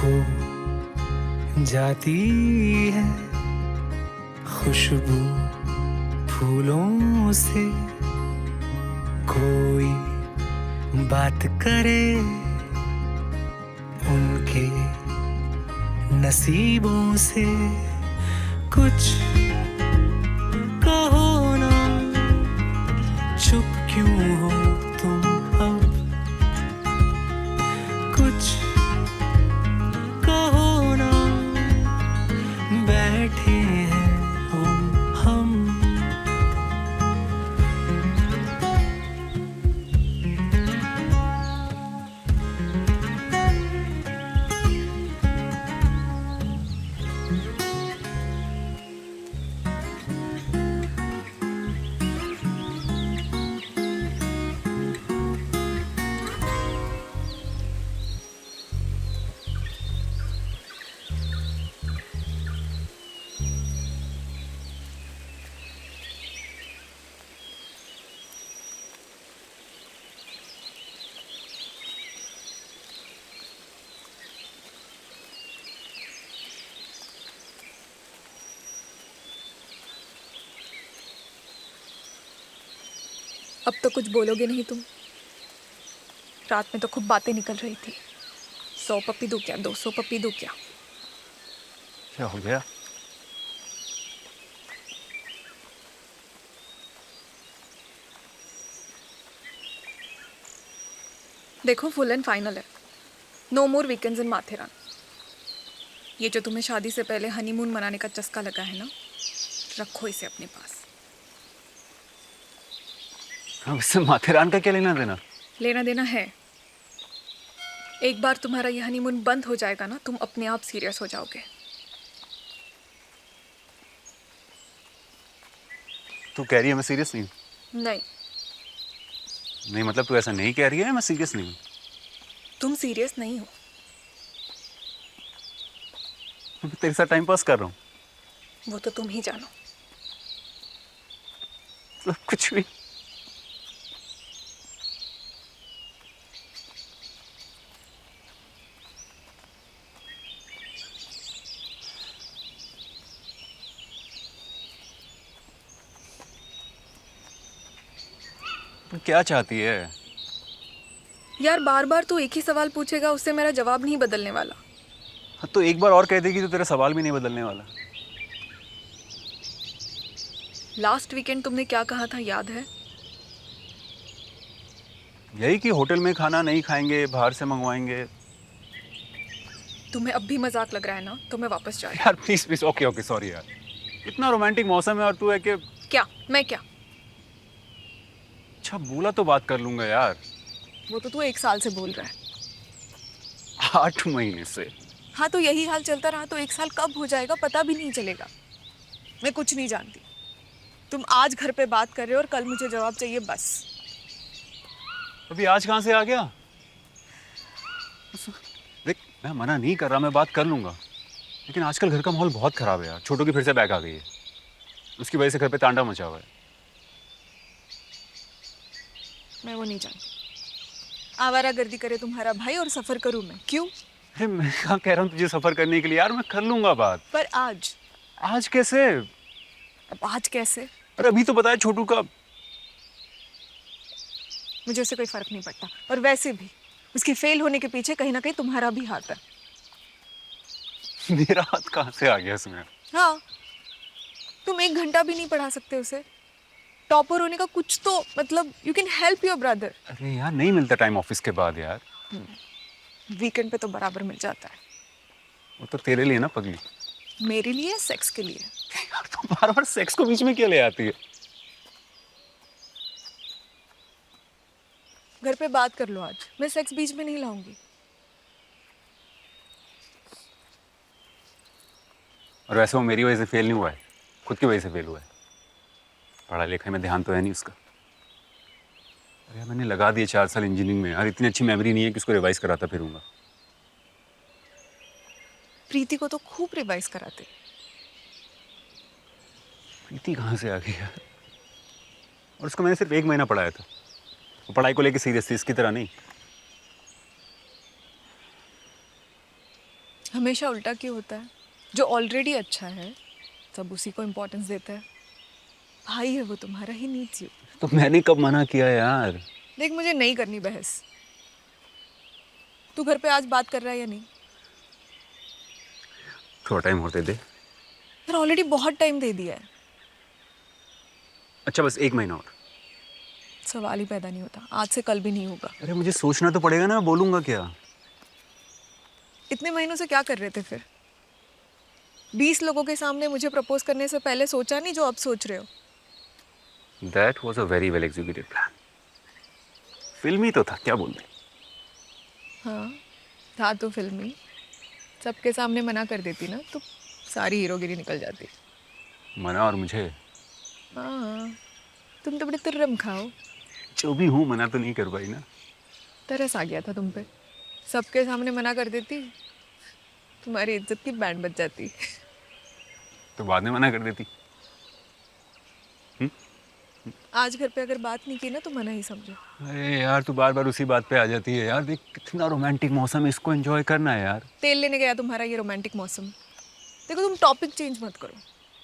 खो जाती है खुशबू फूलों से, कोई बात करे उनके नसीबों से। कुछ कहो ना, चुप क्यों हो तुम अब? कुछ कहो ना, बैठे हैं हम। अब तो कुछ बोलोगे नहीं तुम? रात में तो खूब बातें निकल रही थी। 100 पप्पी दूं क्या, 200 पप्पी दूं क्या? क्या हो गया? देखो, फुल एंड फाइनल है। नो मोर वीकेंड्स इन माथेरान। ये जो तुम्हें शादी से पहले हनीमून मनाने का चस्का लगा है ना, रखो इसे अपने पास। अब इससे माथेरान का क्या लेना देना? लेना देना है। एक बार तुम्हारा ये हनीमून बंद हो जाएगा ना, तुम अपने आप सीरियस हो जाओगे। तू कह रही है मैं सीरियस नहीं हूँ? नहीं, नहीं मतलब तू ऐसा नहीं कह रही है मैं सीरियस नहीं हूँ? तुम सीरियस नहीं हो। मैं तेरे साथ टाइम पास कर रहा हूँ। वो तो तुम ही जानो। मतलब कुछ भी। तू क्या चाहती है? यार, बार बार तो एक ही सवाल पूछेगा, उससे मेरा जवाब नहीं बदलने वाला। हाँ, तो एक बार और कह देगी तो तेरा सवाल भी नहीं बदलने वाला। लास्ट वीकेंड तुमने क्या कहा था, याद है? यही कि होटल में खाना नहीं खाएंगे, बाहर से मंगवाएंगे। तुम्हें अब भी मजाक लग रहा है ना, तो मैं वापस जा रही यार please please, okay okay sorry यार। इतना रोमांटिक मौसम है और तू है कि। हूँ। क्या? मैं क्या? अच्छा बोला तो बात कर लूंगा यार। वो तो तू 1 साल से बोल रहा है। 8 महीने से। हाँ, तो यही हाल चलता रहा तो 1 साल कब हो जाएगा पता भी नहीं चलेगा। मैं कुछ नहीं जानती। तुम आज घर पे बात कर रहे हो और कल मुझे जवाब चाहिए, बस। अभी आज कहाँ से आ गया? देख मैं मना नहीं कर रहा, मैं बात कर लूंगा, लेकिन आजकल घर का माहौल बहुत खराब है यार। छोटू की फिर से बैक आ गई है, उसकी वजह से घर पे तांडव मचा हुआ है। मैं वो नहीं जानती। आवारागर्दी करे तुम्हारा भाई और सफर करूं मैं, क्यों? अरे मैं कहाँ कह रहा हूँ तुझे सफर करने के लिए यार, मैं कर लूंगा बात। पर आज? आज कैसे? अब आज कैसे? अरे अभी तो बताया छोटू का। मुझे उससे कोई फर्क नहीं पड़ता, और वैसे भी उसके फेल होने के पीछे कहीं ना कहीं तुम्हारा भी हाथ है। मेरा हाथ कहाँ से आ गया इसमें? हाँ, तुम 1 घंटा भी नहीं पढ़ा सकते उसे। टॉपर होने का कुछ तो मतलब, you can help your brother. अरे यार नहीं मिलता टाइम ऑफिस के बाद यार। वीकेंड पे तो बराबर मिल जाता है। वो तो तेरे लिए ना पगली। मेरे लिए, सेक्स के लिए। यार तू बार बार सेक्स को बीच में क्यों ले आती है? घर पे बात कर लो आज, मैं सेक्स बीच में नहीं लाऊंगी। और वैसे वो मेरी वजह से फेल नहीं हुआ है, खुद की वजह से फेल हुआ है। पढ़ाई लिखाई में ध्यान तो है नहीं उसका। अरे मैंने लगा दिए 4 साल इंजीनियरिंग में यार, इतनी अच्छी मेमोरी नहीं है कि उसको रिवाइज कराता फिरूंगा। प्रीति को तो खूब रिवाइज कराते। प्रीति कहाँ से आ गई यार? और उसको मैंने सिर्फ 1 महीना पढ़ाया था। वो पढ़ाई को लेके सीरियस थी, इसकी तरह नहीं। हमेशा उल्टा क्यों होता है? जो ऑलरेडी अच्छा है सब उसी को इम्पोर्टेंस देता है। भाई है वो तुम्हारा, ही नीड्स यू। तो मैंने कब मना किया यार? देख, मुझे नहीं करनी बहस। तू घर पे आज बात कर रहा है या नहीं? थोड़ा टाइम होते दे। यार ऑलरेडी बहुत टाइम दे दिया है। अच्छा बस 1 महीना और। सवाल ही पैदा नहीं होता, आज से कल भी नहीं होगा। अरे मुझे सोचना तो पड़ेगा ना, मैं बोलूंगा क्या? इतने महीनों से क्या कर रहे थे फिर? 20 लोगों के सामने मुझे प्रपोज करने से पहले सोचा नहीं जो अब सोच रहे हो? That was a very well executed plan. फिल्मी तो था, क्या बोलते? हाँ था तो फिल्मी। सबके सामने मना कर देती ना तो सारी हीरोगिरी निकल जाती। मना और मुझे? हाँ, तुम तो बड़े तुर्रम खाओ। जो भी हूँ, मना तो नहीं कर पाई ना। तरस आ गया था तुम पे। सबके सामने मना कर देती, तुम्हारी इज्जत की बैंड बज जाती। तो बाद में मना कर देती। आज घर पे अगर बात नहीं की ना तो मना ही समझो। अरे यार तू बार बार उसी बात पे आ जाती है यार। देख कितना रोमांटिक मौसम है, इसको एंजॉय करना है यार। तेल लेने गया तुम्हारा ये रोमांटिक मौसम। देखो तुम टॉपिक चेंज मत करो,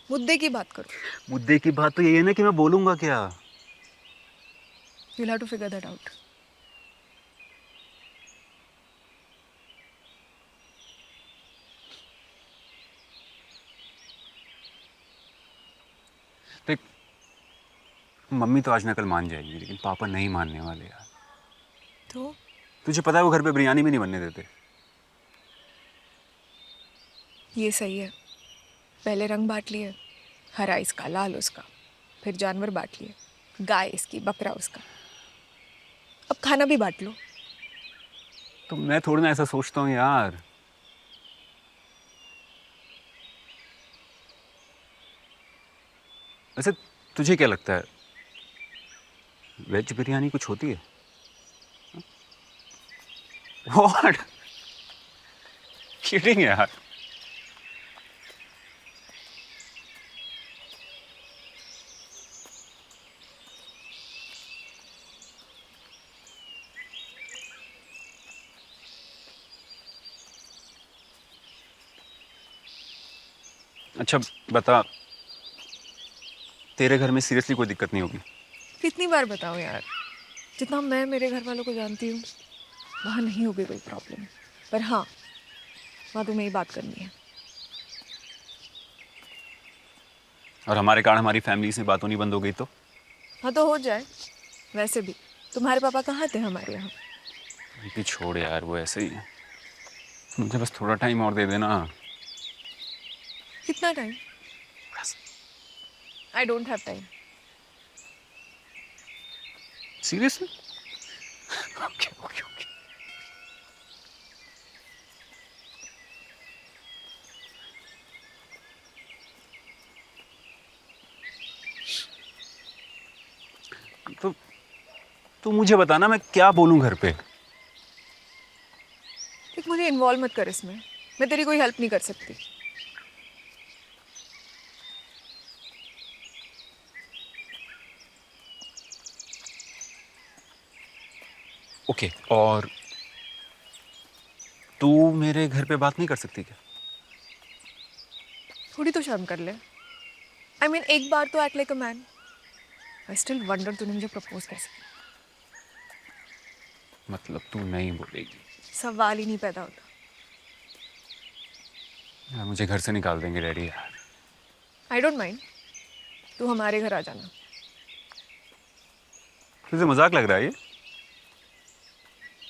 मुद्दे की बात करो। मुद्दे की बात तो यही है ना कि मैं बोलूंगा क्या। You'll have to figure that out. देख मम्मी तो आज ना कल मान जाएगी, लेकिन पापा नहीं मानने वाले यार। तो तुझे पता है वो घर पे बिरयानी भी नहीं बनने देते। ये सही है। पहले रंग बांट लिए, हरा इसका लाल उसका, फिर जानवर बांट लिए, गाय इसकी बकरा उसका। अब खाना भी बांट लो। तो मैं थोड़ा ना ऐसा सोचता हूँ यार। वैसे तुझे क्या लगता है, वेज बिरयानी कुछ होती है? व्हाट? किडिंग यार। अच्छा बता, तेरे घर में सीरियसली कोई दिक्कत नहीं होगी? कितनी बार बताऊं यार, जितना मैं मेरे घर वालों को जानती हूँ वहाँ नहीं होगी कोई प्रॉब्लम। पर हाँ, वहाँ तुम्हें ही बात करनी है। और हमारे कारण हमारी फैमिली से बात होनी बंद हो गई तो? हाँ तो हो जाए। वैसे भी तुम्हारे पापा कहाँ थे हमारे यहाँ? कि छोड़ यार, वो ऐसे ही है। मुझे बस थोड़ा टाइम और दे देना। कितना time? I don't have time. Seriously? Okay okay okay. तो तू मुझे बताना मैं क्या बोलूं घर पे। देख, मुझे इन्वॉल्व मत कर इसमें, मैं तेरी कोई हेल्प नहीं कर सकती। ओके और तू मेरे घर पे बात नहीं कर सकती क्या? थोड़ी तो शर्म कर ले। आई मीन एक बार तो act like a man. I still wonder तूने मुझे प्रपोज कैसे किया। मतलब तू नहीं बोलेगी? सवाल ही नहीं पैदा होता। यार मुझे घर से निकाल देंगे डैडी यार। आई डोंट माइंड, तू हमारे घर आ जाना। तुझे मजाक लग रहा है ये?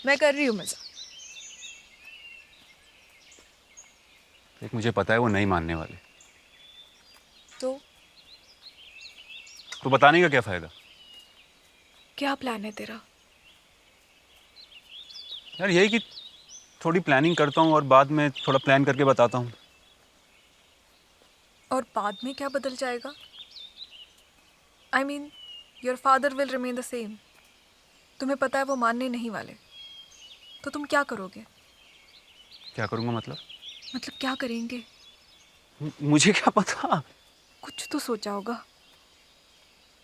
मैं कर रही हूँ मजा। देख मुझे पता है वो नहीं मानने वाले। तो बताने का क्या फायदा? क्या प्लान है तेरा? यार यही कि थोड़ी प्लानिंग करता हूँ और बाद में थोड़ा प्लान करके बताता हूँ। और बाद में क्या बदल जाएगा? I mean your father will remain the same. तुम्हें पता है वो मानने नहीं वाले, तो तुम क्या करोगे? क्या करूँगा मतलब? मतलब क्या करेंगे? मुझे क्या पता। कुछ तो सोचा होगा।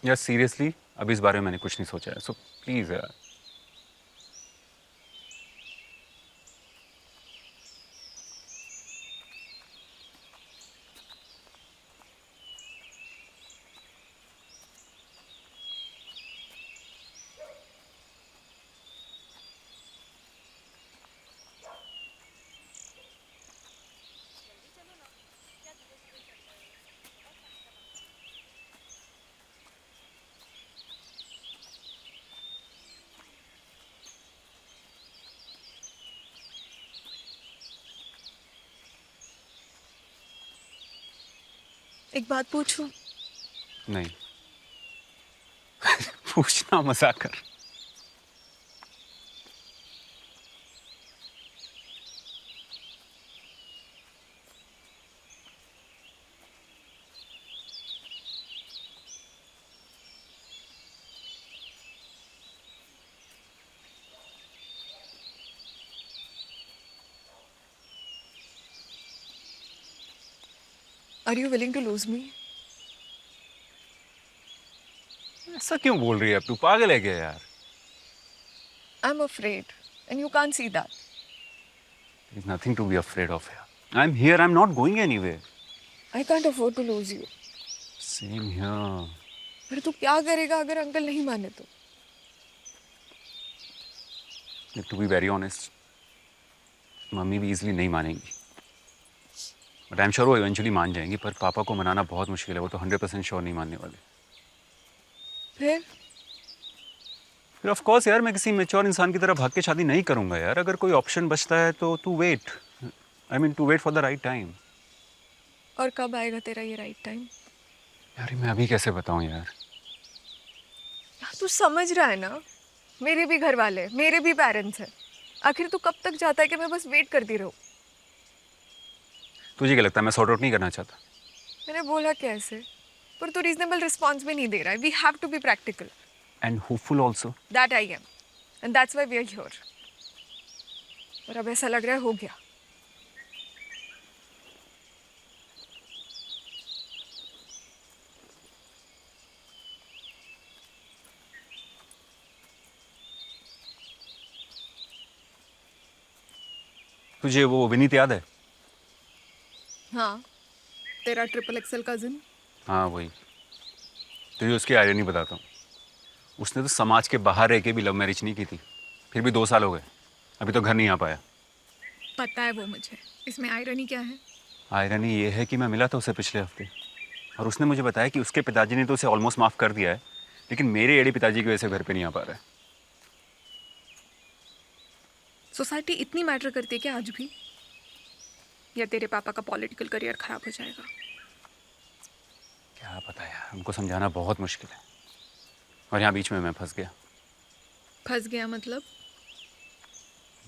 यार सीरियसली अभी इस बारे में मैंने कुछ नहीं सोचा है, सो प्लीज यार। एक बात पूछूं? नहीं पूछना मजाक कर। Are you willing to lose me? ऐसा क्यों बोल रही है अब? तू पागल है क्या यार? I'm afraid, and you can't see that. There is nothing to be afraid of here. I'm here. I'm not going anywhere. I can't afford to lose you. Same here. फिर तू क्या करेगा अगर अंकल नहीं माने तो? To be very honest, mummy भी easily नहीं मानेंगी। बट आई एम श्योर वो इवेंचुअली मान जाएंगी, पर पापा को मनाना बहुत मुश्किल है। वो तो 100% श्योर नहीं मानने वाले। फिर ऑफ कोर्स यार, मैं किसी मैच्योर इंसान की तरह भाग के शादी नहीं करूंगा यार। अगर कोई ऑप्शन बचता है तो to wait, I mean to wait for the right time. और कब आएगा तेरा ये राइट टाइम? यार मैं अभी कैसे बताऊं यार? तू समझ रहा है ना, मेरे भी घर वाले, मेरे भी पेरेंट्स हैं। आखिर तू कब तक चाहता है कि मैं बस वेट करती रहूं? तुझे क्या लगता है मैं सॉर्ट आउट नहीं करना चाहता? मैंने बोला कैसे, पर तू रीजनेबल रिस्पॉन्स भी नहीं दे रहा है। We have to be practical and hopeful also. That I am, and that's why we are here. और अब ऐसा लग रहा है हो गया। तुझे वो विनीत याद है? हाँ, तेरा ट्रिपल एक्सेल कजिन। हाँ वही। तुझे उसकी आयरनी बताता हूँ। उसने तो समाज के बाहर रह के भी लव मैरिज नहीं की थी, फिर भी 2 साल हो गए, अभी तो घर नहीं आ पाया। पता है वो मुझे। इसमें आयरनी क्या है? आयरनी ये है कि मैं मिला था उसे पिछले हफ्ते, और उसने मुझे बताया कि उसके पिताजी ने तो उसे ऑलमोस्ट माफ़ कर दिया है, लेकिन मेरे एड़े पिताजी की वजह से घर पे नहीं आ पा रहा है। सोसाइटी इतनी मैटर करती है क्या आज भी? या तेरे पापा का पॉलिटिकल करियर खराब हो जाएगा? क्या पता यार, उनको समझाना बहुत मुश्किल है। और यहाँ बीच में मैं फंस गया। फंस गया मतलब?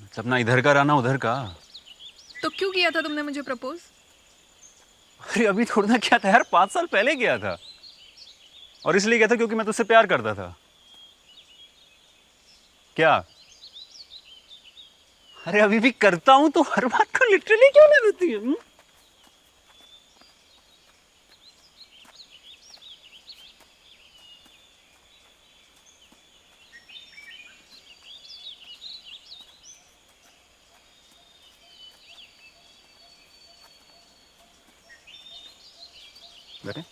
मतलब ना इधर का रहा ना उधर का। तो क्यों किया था तुमने मुझे प्रपोज? अरे अभी थोड़ा ना किया था यार, 5 साल पहले किया था। और इसलिए किया था क्योंकि मैं तुझसे प्यार करता था। क्या? अरे अभी भी करता हूं, तो हर बात को लिटरली क्यों ले लेती है? बैठे।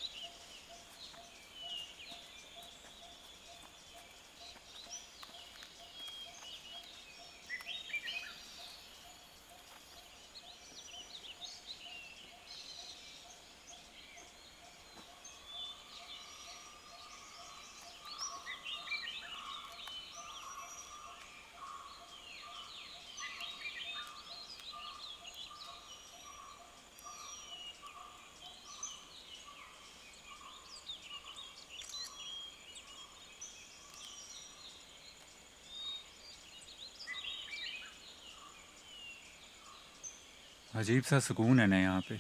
अजीब सा सुकून है ना यहाँ पे।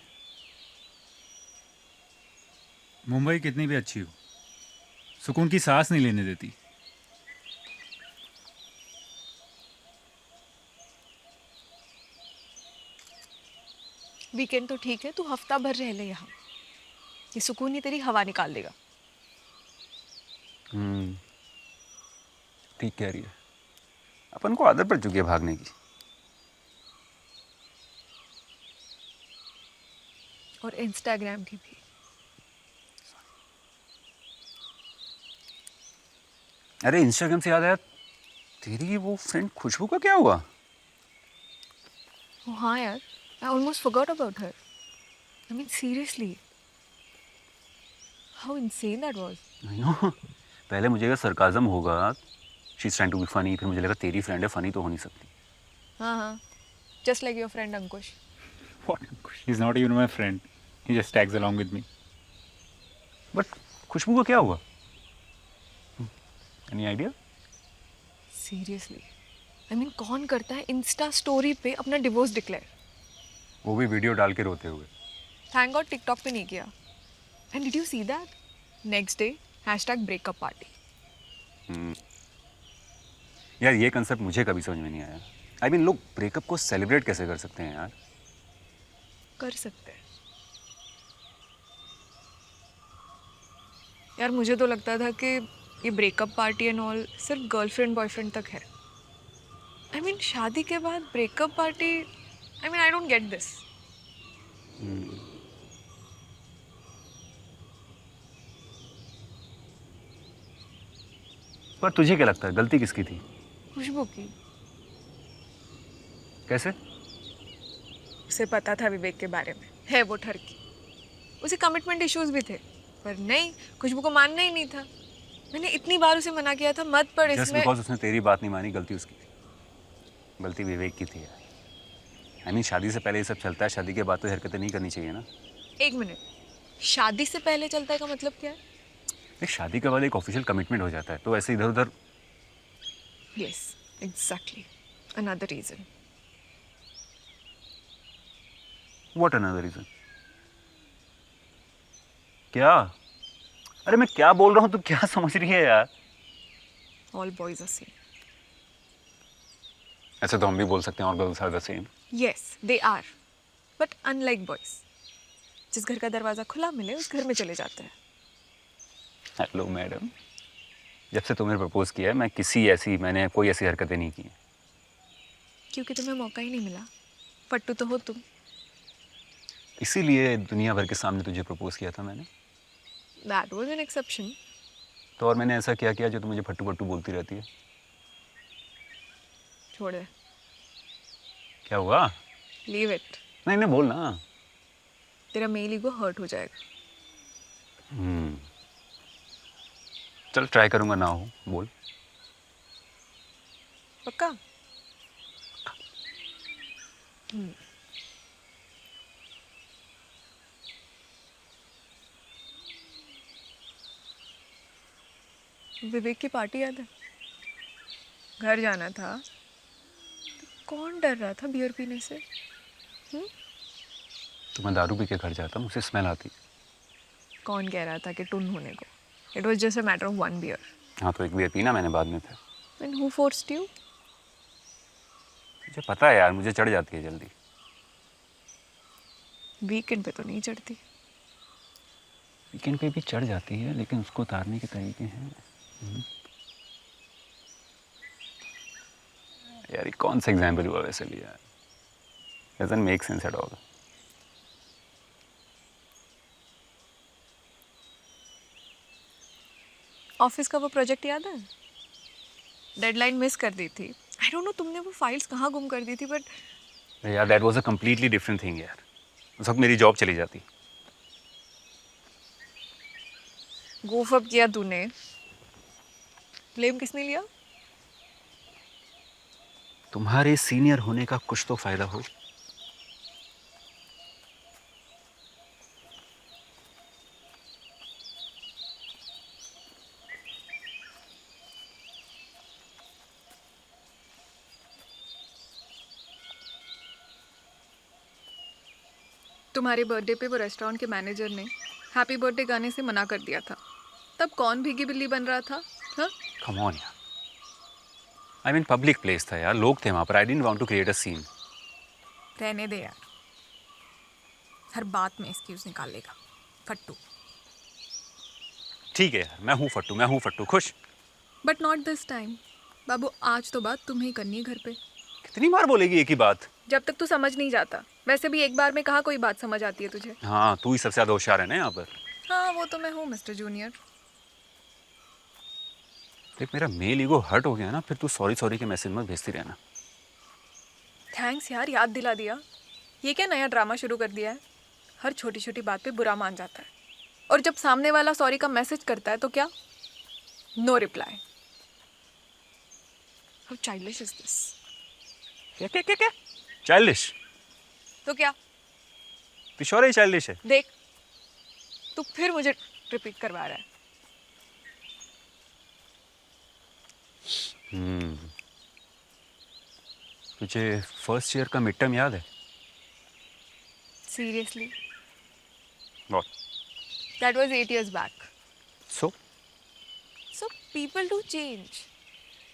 मुंबई कितनी भी अच्छी हो, सुकून की सांस नहीं लेने देती। वीकेंड तो ठीक है, तू हफ्ता भर रह ले यहाँ। ये सुकून ही तेरी हवा निकाल देगा। ठीक कह रही है। अपन को आदत पड़ चुकी है भागने की। और इंस्टाग्राम की भी। अरे इंस्टाग्राम से याद आया, तेरी वो फ्रेंड खुशबू का क्या हुआ? Oh, हाँ यार, I almost forgot about her. I mean, seriously. How insane that was. I know. पहले मुझे लगा सरकाज़म होगा, she's trying to be funny, फिर मुझे लगा तेरी फ्रेंड है, फनी तो हो नहीं सकती। हाँ, just like your friend Ankush. What? He's not even my friend. He just tags along with me. But Khushboo को क्या हुआ? Any idea? Seriously I mean कौन करता है इंस्टा स्टोरी पे अपना डिवोर्स डिक्लेयर? वो भी वीडियो डाल के रोते हुए। थैंक गॉड टिकटॉक पे नहीं किया। And did you see that? Next day #breakup party. यार ये कंसेप्ट मुझे कभी समझ में नहीं आया। आई मीन लोग ब्रेकअप को सेलिब्रेट कैसे कर सकते हैं यार? कर सकते हैं यार। मुझे तो लगता था कि ये ब्रेकअप पार्टी एंड ऑल सिर्फ गर्लफ्रेंड बॉयफ्रेंड तक है। आई मीन शादी के बाद breakup party, I mean I don't get this. पर तुझे क्या लगता है गलती किसकी थी? खुशबू की। कैसे? उसे पता था विवेक के बारे में, है वो ठरकी। उसे कमिटमेंट इश्यूज भी थे, पर नहीं, खुशबू को मानना ही नहीं था। मैंने इतनी बार उसे मना किया था मत पढ़ जस्ट इसमें। बिकॉज उसने तेरी बात नहीं मानी, गलती उसकी थी। गलती विवेक की थी यार। आई मीन शादी से पहले ये सब चलता है, शादी के बाद तो हरकतें नहीं करनी चाहिए ना। एक मिनट, शादी से पहले चलता है का मतलब क्या है? एक शादी के बाद एक ऑफिशियल कमिटमेंट हो जाता है, तो ऐसे इधर उधर। Yes exactly, another reason. What another reason? क्या? अरे मैं क्या बोल रहा हूँ, तू क्या समझ रही है यार? All boys are same. ऐसे तो हम भी बोल सकते हैं, और girls are the same. Yes they are, but unlike boys. जिस घर का दरवाजा खुला मिले उस घर में चले जाते हैं। हेलो मैडम, जब से तुमने प्रपोज किया है मैंने कोई ऐसी हरकतें नहीं की हैं। क्योंकि तुम्हें मौका ही नहीं मिला। पट्टू तो हो तुम। इसीलिए दुनिया भर के सामने तुझे प्रपोज किया था मैंने। That was an exception. तो और मैंने ऐसा क्या किया जो तुम मुझे फट्टू फट्टू बोलती रहती है? छोड़ दे, क्या हुआ? Leave it. नहीं नहीं बोल ना। तेरा मेल ईगो हर्ट हो जाएगा। चल ट्राई करूंगा ना हो, बोल। पक्का? विवेक की पार्टी याद है? घर जाना था तो कौन डर रहा था बियर पीने से? तो मैं दारू पी के घर जाता, मुझे स्मेल आती। कौन कह रहा था कि टुन होने को? It was just a matter of one beer. हाँ तो एक बियर पीना मैंने बाद में फिर। And who forced you? मुझे पता है यार, मुझे चढ़ जाती है जल्दी। वीकेंड पे तो नहीं चढ़ती। वीकेंड पे भी चढ़ जाती है, लेकिन उसको उतारने के तरीके हैं। यार ये कौन सा एग्जाम्पल हुआ वैसे भी यार? Doesn't make sense at all. Office का वो प्रोजेक्ट याद है? डेडलाइन मिस कर दी थी। आई डोंट नो तुमने वो फाइल्स कहाँ गुम कर दी थी, बट यार that was a completely different thing यार। उस वक्त मेरी जॉब चली जाती। गोफ अप किया तूने। ब्लेम किसने लिया? तुम्हारे सीनियर होने का कुछ तो फायदा हो। तुम्हारे बर्थडे पे वो रेस्टोरेंट के मैनेजर ने हैप्पी बर्थडे गाने से मना कर दिया था। तब कौन भीगी बिल्ली बन रहा था? हाँ? कम ऑन यार, आई मीन पब्लिक प्लेस था यार, लोग थे वहां पर। I didn't want to create a scene. रहने दे यार, हर बात में एक्सक्यूज निकाल लेगा फट्टू। ठीक है यार, मैं हूँ फट्टू, खुश। बट नॉट दिस टाइम बाबू। आज तो बात तुम्हें ही करनी है घर पे। कितनी बार बोलेगी एक ही बात? जब तक तू समझ नहीं जाता। वैसे भी एक बार में कहाँ कोई बात समझ आती है तुझे? हाँ तू ही सबसे ज्यादा होशियार है ना यहाँ पर। हाँ वो तो मैं हूँ मिस्टर जूनियर। देख मेरा मेल ईगो हर्ट हो गया ना, फिर तू सॉरी के मैसेज मत भेजती रहना। थैंक्स यार, याद दिला दिया। ये क्या नया ड्रामा शुरू कर दिया है? हर छोटी छोटी बात पे बुरा मान जाता है, और जब सामने वाला सॉरी का मैसेज करता है तो क्या? No reply. How childish is this? क्या चाइल्डिश? तो क्या? पिशोर ही चाइल्डिश है। देख, तू फिर मुझे रिपीट करवा रहा है। तुझे फर्स्ट ईयर का मिड टर्म याद है? Seriously? What? That was 8 years back. So? So people do change.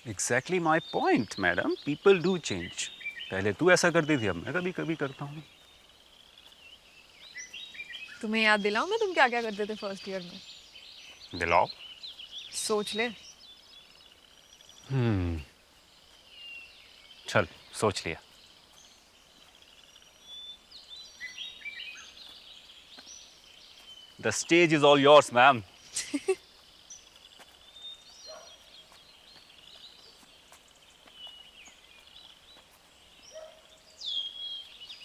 Exactly my point, madam. People do change. पहले तू ऐसा करती थी, अब मैं कभी कभी करता हूँ. तुम्हें याद दिलाऊं मैं तुम क्या क्या करते थे फर्स्ट ईयर में? दिलाओ. सोच ले। चल, सोच लिया. The stage is all yours, ma'am.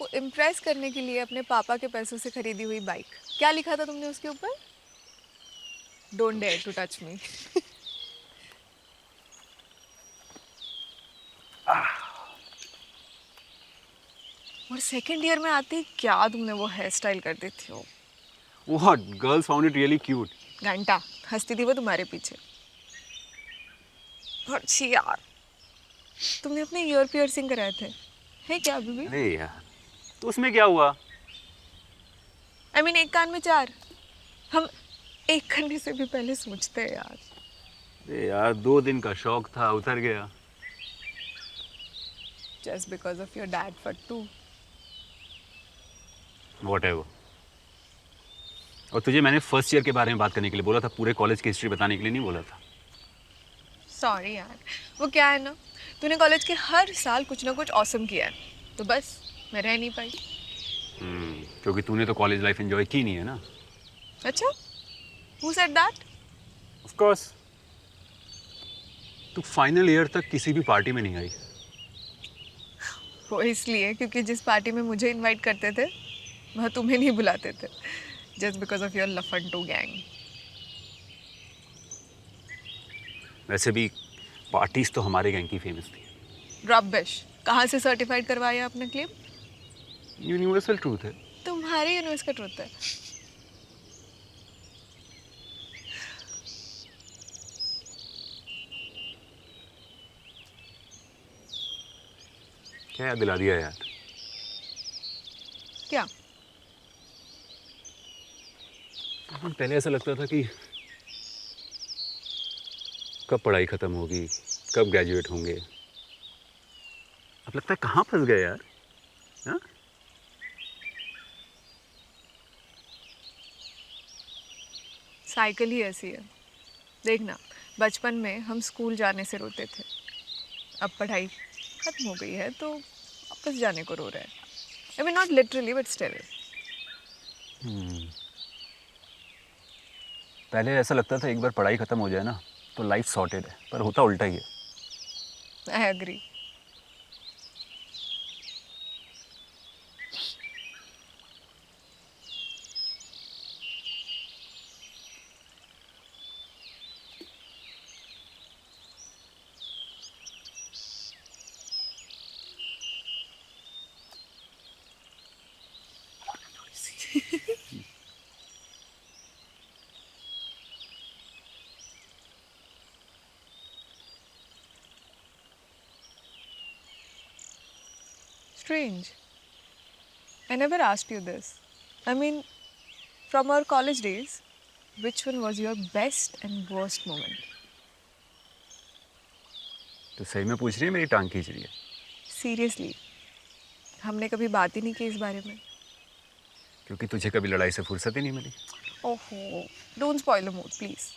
वो इम्प्रेस करने के लिए अपने पापा के पैसों से खरीदी हुई बाइक, क्या लिखा था तुमने उसके ऊपर? Don't dare to touch me. और सेकंड ईयर में आते ही क्या तुमने वो हेयर स्टाइल कर दी थी? वो What? Girls found it really cute. घंटा हंसती थी वो तुम्हारे पीछे। और छी यार, तुमने अपने ईयर पियर्सिंग कराए थे, है क्या अभी भी? अरे यार, तो उसमें क्या हुआ? I mean, एक कान में 4। हम एक करने से भी पहले सोचते हैं यार। अरे यार, 2 दिन का शौक था, उतर गया. Just because of your dad फट्टू। Whatever. और तुझे मैंने फर्स्ट ईयर के बारे में बात करने के लिए बोला था, पूरे कॉलेज की हिस्ट्री बताने के लिए नहीं बोला था. सॉरी यार, वो क्या है ना, तूने कॉलेज के हर साल कुछ ना कुछ ऑसम किया है, तो बस मैं रह नहीं पाई। क्योंकि तूने तो कॉलेज लाइफ एंजॉय की नहीं है ना. अच्छा, who said that? Of course. तू फाइनल ईयर तक किसी भी पार्टी में नहीं आई. वो इसलिए क्योंकि जिस पार्टी में मुझे इनवाइट करते थे वह तुम्हें नहीं बुलाते थे, just because of your लफंटू गैंग। वैसे भी पार्टीज तो हमारे गैंग की फेमस थी. रबिश, कहाँ से सर्टिफाइड करवाया अपना क्लेम? यूनिवर्सल ट्रूथ है. तुम्हारे यूनिवर्स का ट्रुथ है। क्या याद दिला दिया यार. क्या? पहले ऐसा लगता था कि कब पढ़ाई खत्म होगी, कब ग्रेजुएट होंगे. अब लगता है कहाँ फंस गए यार. हाँ? साइकिल ही ऐसी है। देखना, बचपन में हम स्कूल जाने से रोते थे, अब पढ़ाई खत्म हो गई है तो वापस जाने को रो रहे हैं। I mean not literally but still. पहले ऐसा लगता था एक बार पढ़ाई खत्म हो जाए ना तो लाइफ सॉर्टेड है, पर होता उल्टा ही है. I agree. Strange. I never asked you this. I mean, from our college days, which one was your best and worst moment? तो सही में पूछ रही है, मेरी टांग खींच रही है. Seriously, हमने कभी बात ही नहीं की इस बारे में। क्योंकि तुझे कभी लड़ाई से फुर्सत ही नहीं मिली. ओहो, don't spoil the mood, please.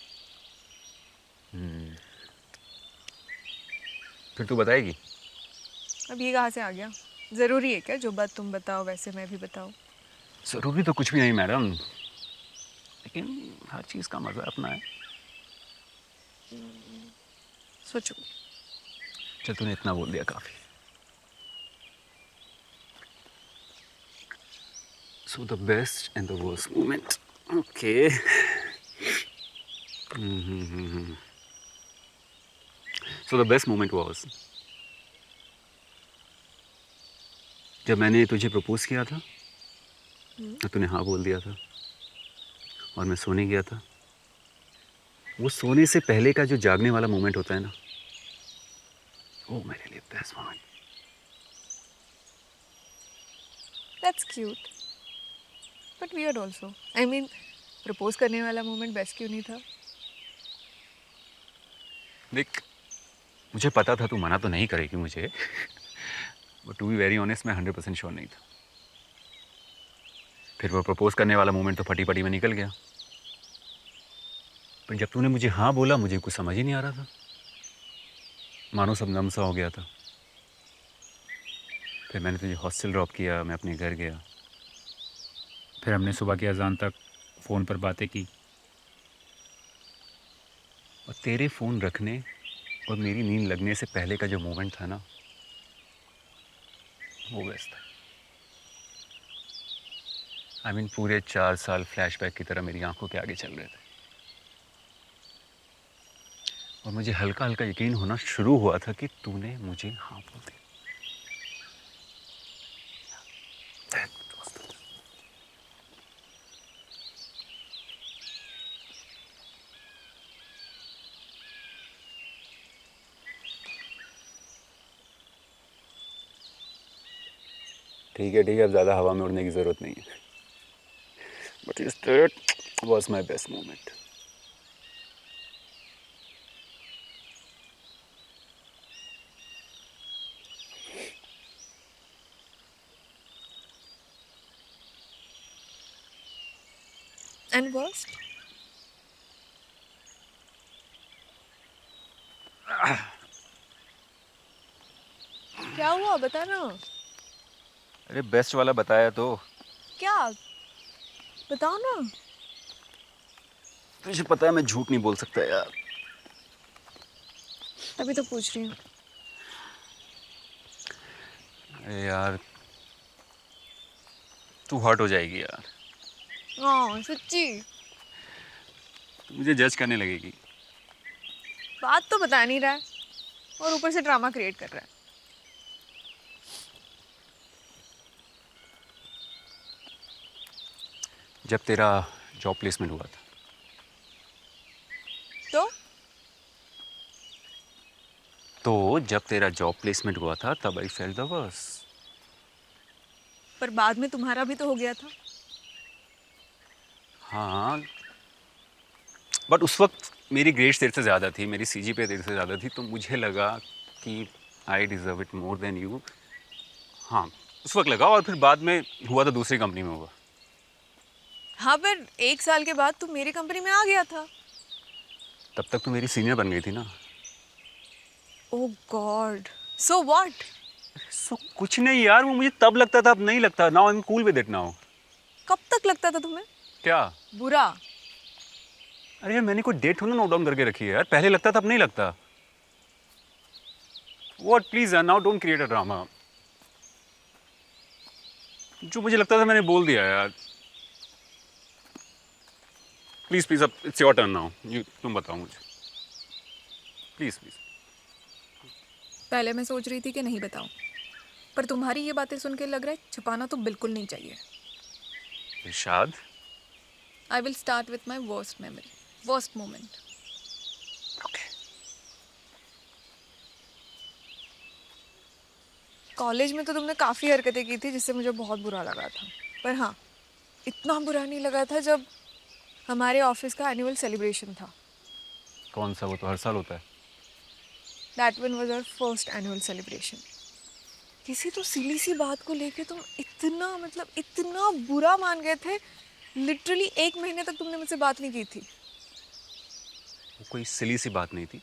फिर तू बताएगी? अब ये कहाँ से आ गया? ज़रूरी है क्या जो बात तुम बताओ वैसे मैं भी बताऊँ? ज़रूरी तो कुछ भी नहीं मैडम, लेकिन हर चीज़ का मज़ा अपना है. सोचो। चल, तूने इतना बोल दिया काफ़ी. So the best and the worst moment. Okay. So the best moment was जब मैंने तुझे प्रपोज किया था तो तूने हाँ बोल दिया था और मैं सोने गया था वो सोने से पहले का जो जागने वाला मोमेंट होता है ना, वो मेरे लिए best moment. That's cute but weird also. I mean, propose करने वाला मोमेंट बेस्ट क्यों नहीं था? देख, मुझे पता था तू मना तो नहीं करेगी मुझे, but to be very honest मैं 100% श्योर नहीं था। फिर वो प्रपोज करने वाला मोमेंट तो फटी पटी में निकल गया, पर जब तूने मुझे हाँ बोला मुझे कुछ समझ ही नहीं आ रहा था, मानो सब नम सा हो गया था। फिर मैंने तुझे हॉस्टल ड्रॉप किया, मैं अपने घर गया। फिर हमने सुबह की अजान तक फ़ोन पर बातें की। और तेरे फ़ोन रखने और मेरी नींद लगने से पहले का जो मोमेंट था ना, वो बेस्ट था। आई मीन पूरे 4 साल फ्लैशबैक की तरह मेरी आंखों के आगे चल रहे थे, और मुझे हल्का हल्का यकीन होना शुरू हुआ था कि तूने मुझे हाँ बोल दिया। ठीक है, अब ज़्यादा हवा में उड़ने की ज़रूरत नहीं है, but that was my best moment. And worst? क्या हुआ, बता ना। अरे बेस्ट वाला बताया तो। क्या? बताओ ना। तुझे पता है मैं झूठ नहीं बोल सकता यार। तभी तो पूछ रही हूँ। अरे यार, तू हर्ट हो जाएगी यार, हाँ सच्ची? तू मुझे जज करने लगेगी। बात तो बता नहीं रहा है और ऊपर से ड्रामा क्रिएट कर रहा है। जब तेरा जॉब प्लेसमेंट हुआ था तो जब तेरा जॉब प्लेसमेंट हुआ था तब आई फेल्ट द वर्स्ट। पर बाद में तुम्हारा भी तो हो गया था। हाँ, बट उस वक्त मेरी ग्रेड्स तेरे से ज़्यादा थी, मेरी सीजीपीए तेरे से ज़्यादा थी, तो मुझे लगा कि I deserve it more than you. हाँ, उस वक्त लगा, और फिर बाद में हुआ तो दूसरी कंपनी में हुआ। हाँ, पर 1 साल के बाद तुम मेरी कंपनी में आ गया था। तब तक तो मेरी सीनियर बन गई थी ना। ओह गॉड, सो व्हाट? सो कुछ नहीं यार, वो मुझे तब लगता था, अब नहीं लगता। Now I am cool with it now. कब तक लगता था तुम्हें क्या? बुरा? अरे यार, मैंने कोई डेट थोड़ा नोट डाउन करके रखी है यार, पहले लगता था अब नहीं लगता। व्हाट, प्लीज यार, now don't create a drama. जो मुझे लगता था मैंने बोल दिया यार। प्लीज प्लीज, अब इट्स योर टर्न नाउ, तुम बताओ मुझे, प्लीज प्लीज। पहले मैं सोच रही थी कि नहीं बताऊं, पर तुम्हारी ये बातें सुन के लग रहा है छुपाना तो बिल्कुल नहीं चाहिए। Irshad, I will start with my worst memory, worst moment. College में तो तुमने काफ़ी हरकतें की थी जिससे मुझे बहुत बुरा लगा था, पर हाँ, इतना बुरा नहीं लगा था जब हमारे ऑफिस का एनुअल सेलिब्रेशन था। कौन सा? वो तो हर साल होता है। That one was our first annual celebration. किसी तो सिली सी बात को लेके तुम इतना बुरा मान गए थे। लिटरली 1 महीने तक तुमने मुझसे बात नहीं की थी। वो कोई सिली सी बात नहीं थी,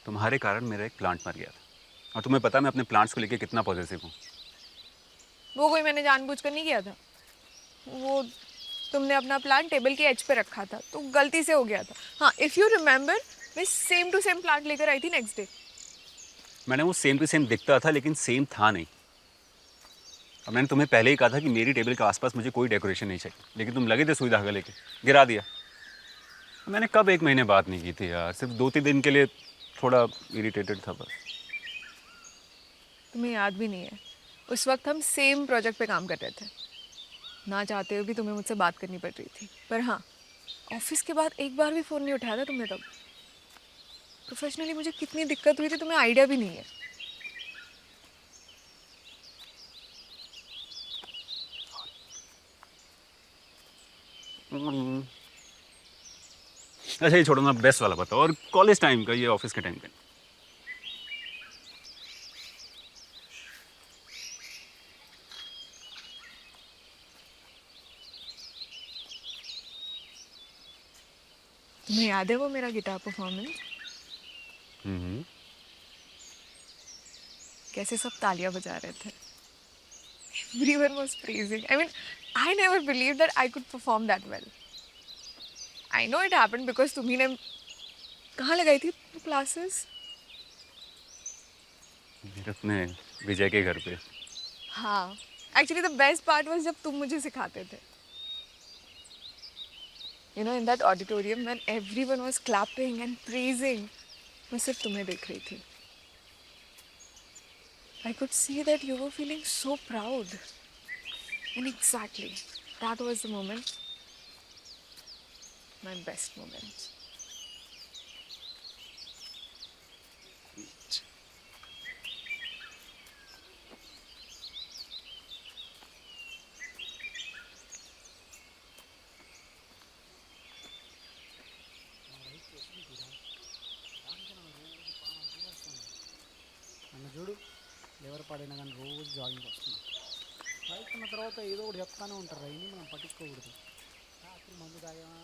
तुम्हारे कारण मेरा एक प्लांट मर गया था, और तुम्हें पता है मैं अपने प्लांट्स को लेके कितना पॉजिटिव हूँ। वो कोई मैंने जानबूझकर नहीं किया था। वो तुमने अपना प्लांट टेबल के एज पे रखा था तो गलती से हो गया था। हाँ, इफ़ यू रिमेंबर, मैं सेम टू सेम प्लांट लेकर आई थी नेक्स्ट डे। मैंने वो सेम टू सेम दिखता था लेकिन सेम था नहीं। और मैंने तुम्हें पहले ही कहा था कि मेरी टेबल के आसपास मुझे कोई डेकोरेशन नहीं चाहिए, लेकिन तुम लगे थे सुई धागा लेके, गिरा दिया। मैंने कब 1 महीने बात नहीं की थी यार, सिर्फ 2-3 दिन के लिए थोड़ा इरिटेटेड था बस। तुम्हें याद भी नहीं है, उस वक्त हम सेम प्रोजेक्ट पे काम कर रहे थे। ना चाहते हुए भी तुम्हें मुझसे बात करनी पड़ रही थी। पर हाँ, ऑफिस के बाद एक बार भी फ़ोन नहीं उठाया था तुमने तब। प्रोफेशनली मुझे कितनी दिक्कत हुई थी तुम्हें आइडिया भी नहीं है। अच्छा ये छोड़ो ना, बेस्ट वाला बताओ, और कॉलेज टाइम का, ये ऑफिस के टाइम का। तुम्हें याद है वो मेरा गिटार परफॉर्मेंस? हम्म। कैसे सब तालियां बजा रहे थे। Everyone was praising. I mean, I never believed that I could perform that well. I know it happened because तुम्ही ने कहाँ लगाई थी क्लासेस? मेरे अपने विजय के घर पे। हाँ, actually the best part was जब तुम मुझे सिखाते थे। You know, in that auditorium when everyone was clapping and praising, मैं सिर्फ तुम्हें देख रही थी। I could see that you were feeling so proud. And exactly, that was the moment, my best moment. నన్ను చూడు లివర్ పాడైనా కానీ రోజు జాగింగ్ వస్తున్నాం. బైక్ ఉన్న తర్వాత ఏదో ఒకటి చెప్తానే ఉంటారు, అవన్నీ మనం పట్టించుకోకూడదు. రాత్రి మందు తాగామా.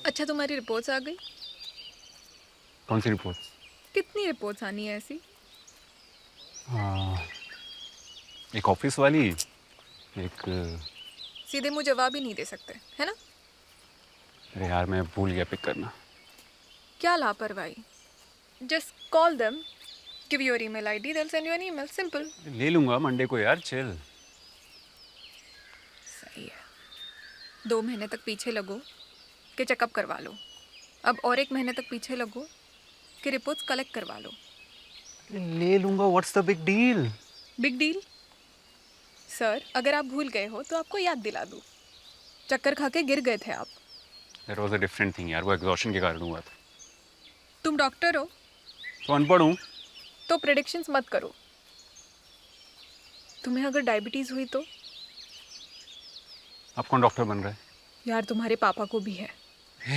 अच्छा तुम्हारी रिपोर्ट्स आ गई? कौन सी रिपोर्ट? कितनी रिपोर्ट्स आनी है ऐसी? एक ऑफिस वाली, एक। सीधे मुंह जवाब ही नहीं दे सकते, है ना? अरे यार मैं भूल गया पिक करना। क्या लापरवाही? Just call them, give your email ID, they'll send you an email. Simple. ले लूंगा मंडे को यार, चिल। सही है। 2 महीने तक पीछे लगो कि चेकअप करवा लो। अब और 1 महीने तक पीछे लगो कि रिपोर्ट्स कलेक्ट करवा लो। ले लूंगा, what's the big deal? Big deal? Sir, अगर आप भूल गए हो तो आपको याद दिला दूँ। चक्कर खा के गिर गए थे आप। That was a different thing यार, वो एग्जॉशन के कारण हुआ था। तुम डॉक्टर हो तो अनपढ़ हूँ। तो प्रेडिक्शंस मत करो। तुम्हें अगर डायबिटीज़ हुई तो? अब कौन डॉक्टर बन रहा है? यार तुम्हारे पापा को भी है।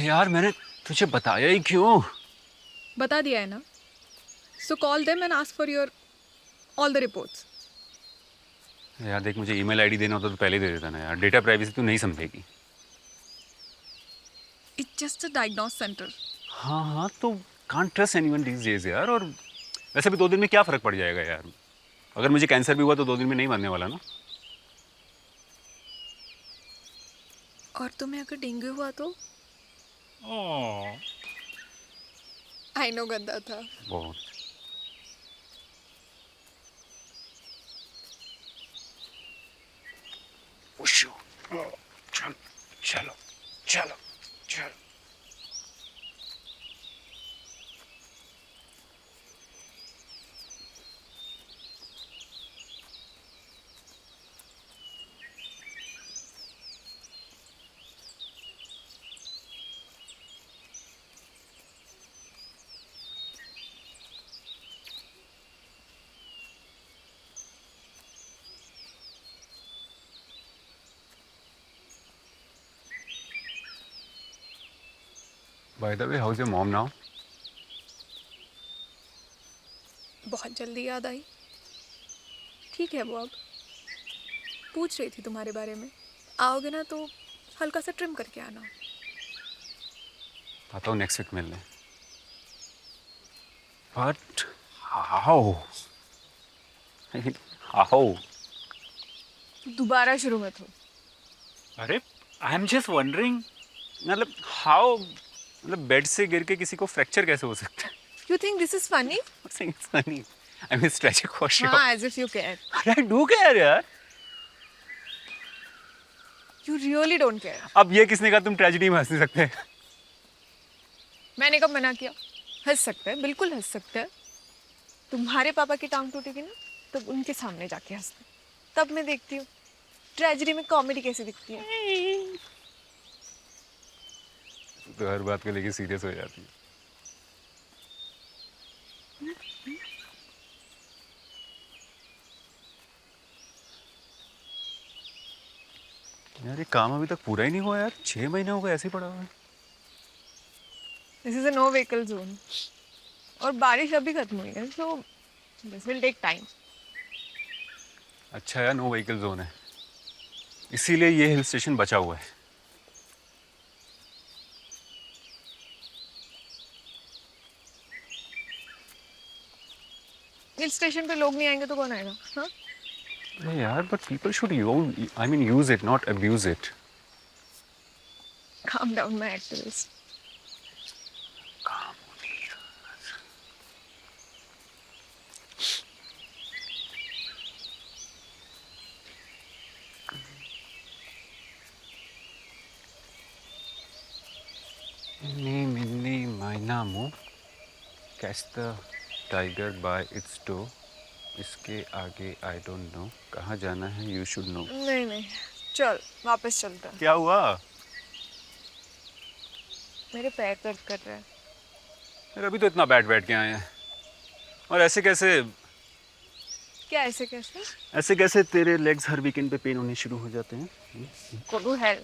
यार मैंने तुझे बताया ही क्यों? बता दिया है ना? So call them and ask for your all the reports. यार देख, मुझे ईमेल आईडी देना होता तो पहले दे देता ना यार, डेटा प्राइवेसी तू नहीं समझेगी। It's just a diagnose centre. हाँ हाँ, तो can't trust anyone these days यार। और वैसे भी 2 दिन में क्या फ़र्क पड़ जाएगा यार? अगर मुझे कैंसर भी हुआ तो 2 दिन में नहीं मरने वाला ना। और तुम्हें अगर डेंगू हुआ तो? आई नो, गंदा था। बहुत। चलो चलो चलो चलो। By the way, how's your mom now? बहुत जल्दी याद आई। ठीक है वो अब। पूछ रही थी तुम्हारे बारे में। आओगे ना तो हल्का सा ट्रिम करके आना। आता हूँ नेक्स्ट वीक मिलने। But how? How? दोबारा शुरू मत हो। अरे आई एम जस्ट वंडरिंग। मतलब हाउ? मतलब बेड से गिर के किसी को फ्रैक्चर कैसे हो सकता है? You think this is funny? It's funny. I mean, it's tragic for sure. हाँ, as if you care. अरे I do care यार। You really don't care. अब ये किसने कहा तुम ट्रेजेडी में हंस नहीं सकते? मैंने कब मना किया? हंस सकते हैं, बिल्कुल हंस सकते हैं। तुम्हारे पापा की टांग टूटेगी ना, तब उनके सामने जाके हंसते। तब मैं देखती हूँ ट्रेजेडी में कॉमेडी कैसे दिखती है। तो हर बात को लेके सीरियस हो जाती है। यार ये काम अभी तक पूरा ही नहीं हुआ यार, 6 महीने हो गए ऐसे ही पड़ा हुआ है। This is a no vehicle zone और बारिश अभी खत्म हुई है, so this will take time. अच्छा यार, नो व्हीकल जोन है, इसीलिए ये हिल स्टेशन बचा हुआ है। हिल स्टेशन पे लोग नहीं आएंगे तो कौन आएगा? हाँ, अरे यार, but people should use it, not abuse it. Calm down my activist. Eeny, meeny, miny, mo, catch the tiger by its toe. इसके आगे आई डोंट नो, कहाँ जाना है यू शुड नो। नहीं नहीं, चल वापस चलते हैं। क्या हुआ? मेरे पैर दर्द कर रहे हैं। यार अभी तो इतना बैठ के आए हैं, और ऐसे कैसे? क्या ऐसे कैसे? ऐसे कैसे तेरे लेग्स हर वीकेंड पे पेन होने शुरू हो जाते हैं? Go to hell.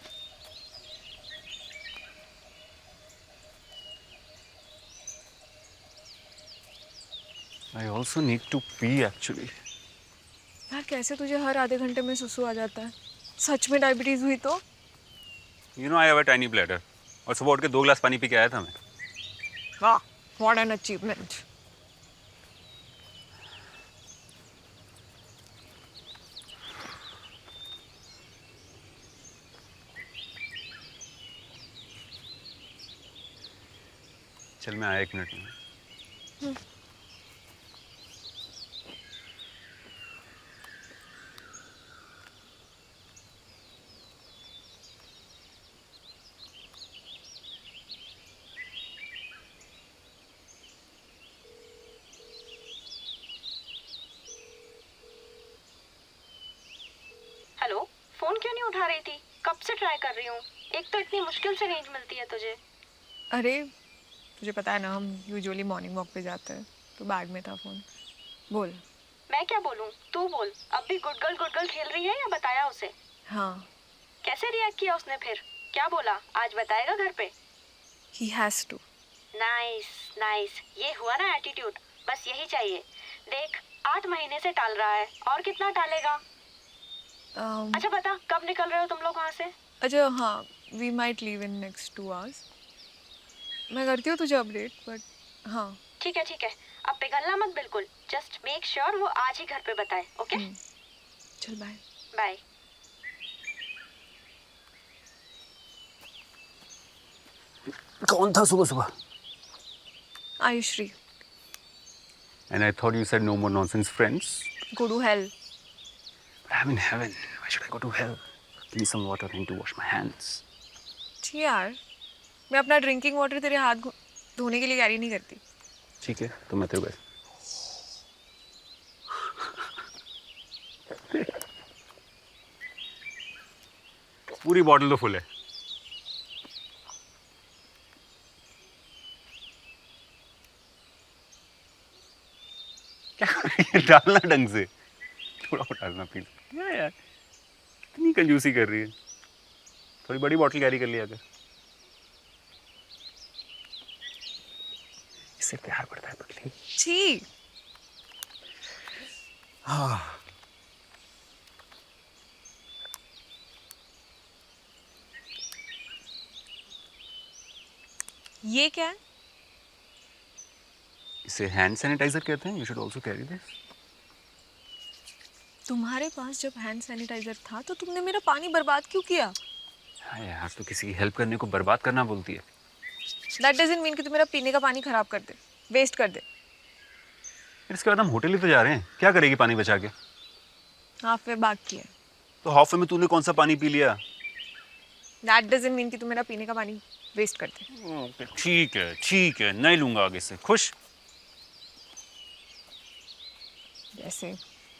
I also need to pee actually. यार कैसे तुझे हर आधे घंटे में सुसु आ जाता है? सच में डायबिटीज हुई तो? You know I have a tiny bladder. और सुबह उठ के 2 गिलास पानी पी के आया था मैं। वाह, what an achievement. चल मैं आया 1 मिनट में। हेलो, फोन क्यों नहीं उठा रही थी? कब से ट्राई कर रही हूँ। एक तो इतनी मुश्किल से रेंज मिलती है तुझे। अरे तुझे पता है ना, हम यूजुअली मॉर्निंग वॉक पे जाते हैं, तो बैग में था फोन। बोल। मैं क्या बोलूँ, तू बोल। अब भी गुड गर्ल खेल रही है या बताया उसे? हाँ। कैसे रिएक्ट किया उसने फिर? क्या बोला? आज बताएगा घर पे? He has to. Nice nice, ये हुआ ना एटीट्यूड, बस यही चाहिए। देख 8 महीने से टाल रहा है, और कितना टालेगा? अच्छा बता, कब निकल रहे हो तुम लोग वहाँ से? अच्छा हाँ, we might leave in next 2 hours. मैं करती हूँ तुझे अपडेट, बट हाँ। ठीक है, अब पिघलना मत बिल्कुल। जस्ट मेक श्योर वो आज ही घर पे बताए, ओके? चल बाय। बाय। कौन था सुबह सुबह? Ayushree. And I thought you said no more nonsense friends. Go to hell. But I'm in heaven. Why should I go to hell? Give me some water. I need to wash my hands. ठीक यार, मैं अपना drinking water तेरे हाथ धोने के लिए carry नहीं करती। ठीक है, तो मैं तेरे को पूरी बॉटल तो फुल है। क्या डालना ढंग से, थोड़ा और डालना प्लीज। यार इतनी कंजूसी कर रही है, थोड़ी बड़ी बॉटल कैरी कर लिया कर। इससे प्यार बढ़ता है पतली। छी। हाँ। ये क्या है? इसे हैंड सैनिटाइजर कहते हैं। You should also carry this. तुम्हारे पास जब हैंड सैनिटाइजर था तो तुमने मेरा पानी बर्बाद क्यों किया? हाँ यार, तो किसी की हेल्प करने को बर्बाद करना बोलती है। That doesn't mean कि तू मेरा पीने का पानी खराब कर दे, वेस्ट कर दे। इसके बाद हम होटल ही तो जा रहे हैं, क्या करेगी पानी बचा के? हाफ वे बाकी है। तो हाफ वे में तूने कौन सा पानी पी लिया? That doesn't mean कि तू मेरा पीने का पानी वेस्ट कर दे। ठीक है, नहीं लूंगा आगे से। खुश? जैसे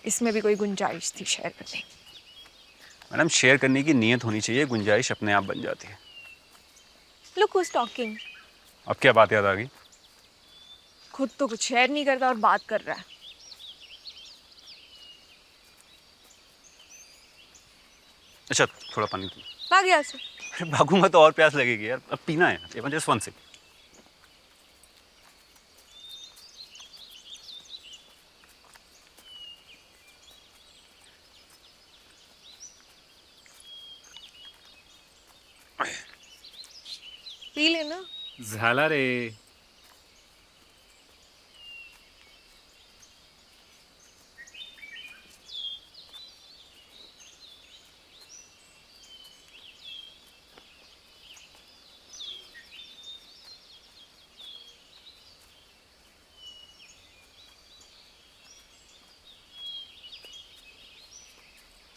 इसमें भी कोई गुंजाइश थी शेयर करने की। मैडम, शेयर करने की नीयत होनी चाहिए, गुंजाइश अपने आप बन जाती है। Look who is talking. अब क्या बात याद आ गई? खुद तो कुछ शेयर नहीं करता और बात कर रहा है। अच्छा थोड़ा पानी पी। भाग यहाँ से। अरे भागूंगा तो और प्यास लगेगी यार, अब पीना है यार, जस्ट वन सेकंड। पी लेना। झाला रे.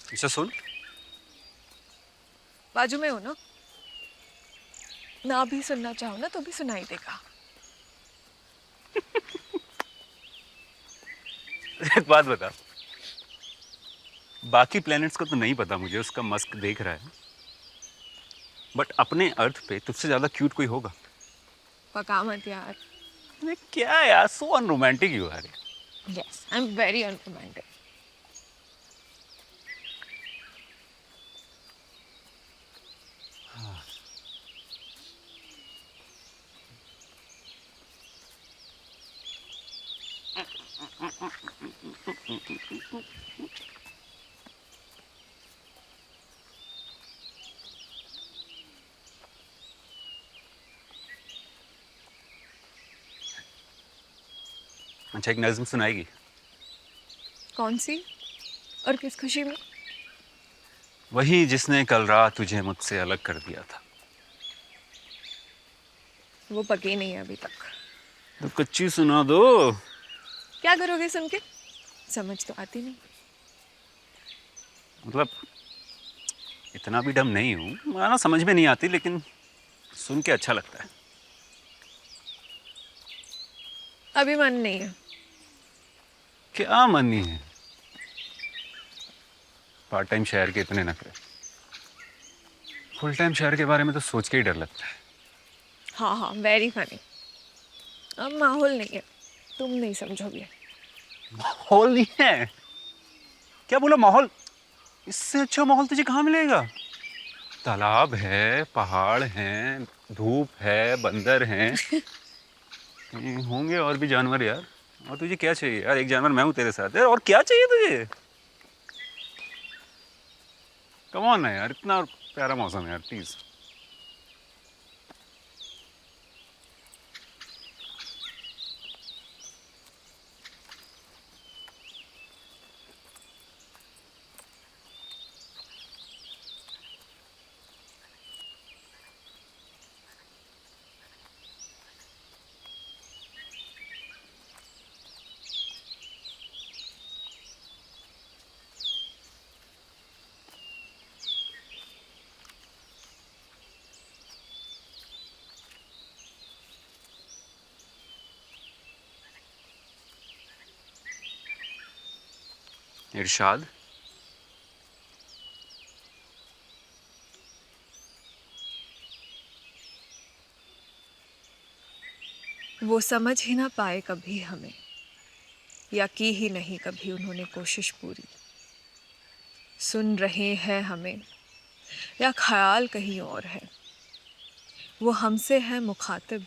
अच्छा सुन, बाजू में हो ना भी सुनना चाहो ना तो भी सुनाई देगा। एक बात बता, बाकी प्लैनेट्स को तो नहीं पता मुझे, उसका मस्क देख रहा है, बट अपने अर्थ पे तुझसे ज्यादा क्यूट कोई होगा? पका मत यार। अरे क्या यार, so unromantic you are. Yes I am very unromantic. अच्छा एक नज्म सुनाएगी? कौन सी और किस खुशी में? वही जिसने कल रात तुझे मुझसे अलग कर दिया था। वो पकी नहीं है अभी तक। तो कच्ची सुना दो। क्या करोगे सुन के? समझ तो आती नहीं। मतलब इतना भी डम नहीं हूँ, माना समझ में नहीं आती, लेकिन सुन के अच्छा लगता है। अभी मन नहीं है। क्या मन नहीं है? पार्ट टाइम शहर के इतने नखरे, फुल टाइम शहर के बारे में तो सोच के ही डर लगता है। हाँ वेरी फनी। अब माहौल नहीं है, तुम नहीं समझोगे। माहौल नहीं है? क्या बोला माहौल? इससे अच्छा माहौल तुझे कहाँ मिलेगा? तालाब है, पहाड़ हैं, धूप है, बंदर हैं। होंगे और भी जानवर यार। और तुझे क्या चाहिए यार? एक जानवर मैं हूँ तेरे साथ यार, और क्या चाहिए तुझे? कम ऑन है यार, इतना प्यारा मौसम है यार, प्लीज। इरशाद, वो समझ ही ना पाए कभी हमें, या की ही नहीं कभी उन्होंने कोशिश पूरी। सुन रहे हैं हमें या ख्याल कहीं और है, वो हमसे है मुखातिब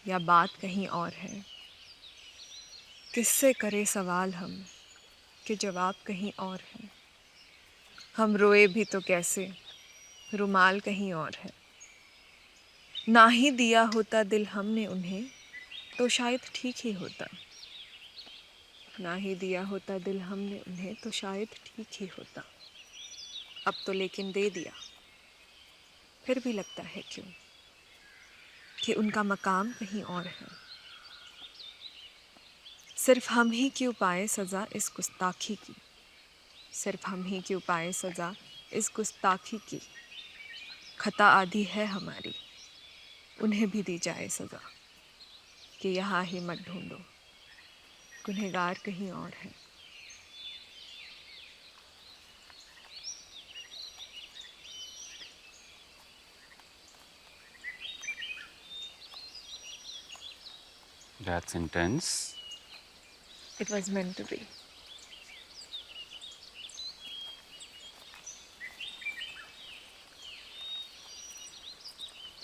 या बात कहीं और है। किससे करे सवाल हम कि जवाब कहीं और है। हम रोए भी तो कैसे, रुमाल कहीं और है। ना ही दिया होता दिल हमने उन्हें तो शायद ठीक ही होता। ना ही दिया होता दिल हमने उन्हें तो शायद ठीक ही होता। अब तो लेकिन दे दिया, फिर भी लगता है क्यों कि उनका मकाम कहीं और है। सिर्फ हम ही क्यों पाए सज़ा इस गुस्ताखी की, सिर्फ हम ही क्यों पाए सज़ा इस गुस्ताखी की। खता आधी है हमारी, उन्हें भी दी जाए सज़ा कि यहाँ ही मत ढूंढो, गुनहगार कहीं और है। That's intense. It was meant to be.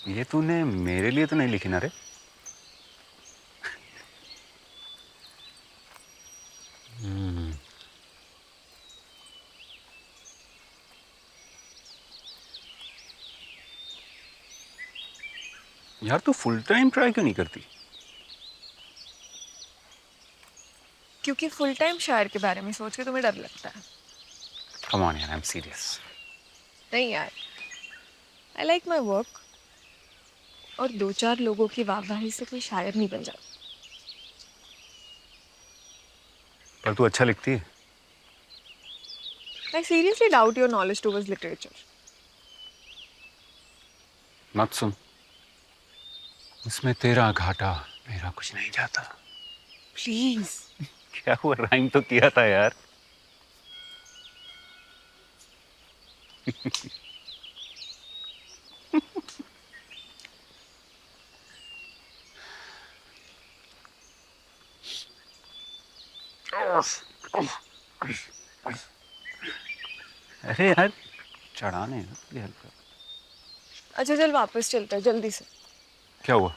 ये तूने मेरे लिए तो नहीं लिखी ना रे? यार तू फुल टाइम ट्राई क्यों नहीं करती? क्योंकि फुल टाइम शायर के बारे में सोच के तुम्हें डर लगता है। कम ऑन यार, आई एम सीरियस। नहीं यार, आई लाइक माई वर्क, और 2-4 लोगों की वाहवाही से कोई शायर नहीं बन जाता। पर तू अच्छा लिखती है। I seriously doubt your knowledge towards literature. मत सुन, इसमें तेरा घाटा मेरा कुछ नहीं जाता। Please. क्या हुआ, राइम तो किया था यार। अरे यार चढ़ाने हैं ना हल्का। अच्छा चल वापस चलते हैं जल्दी से। क्या हुआ?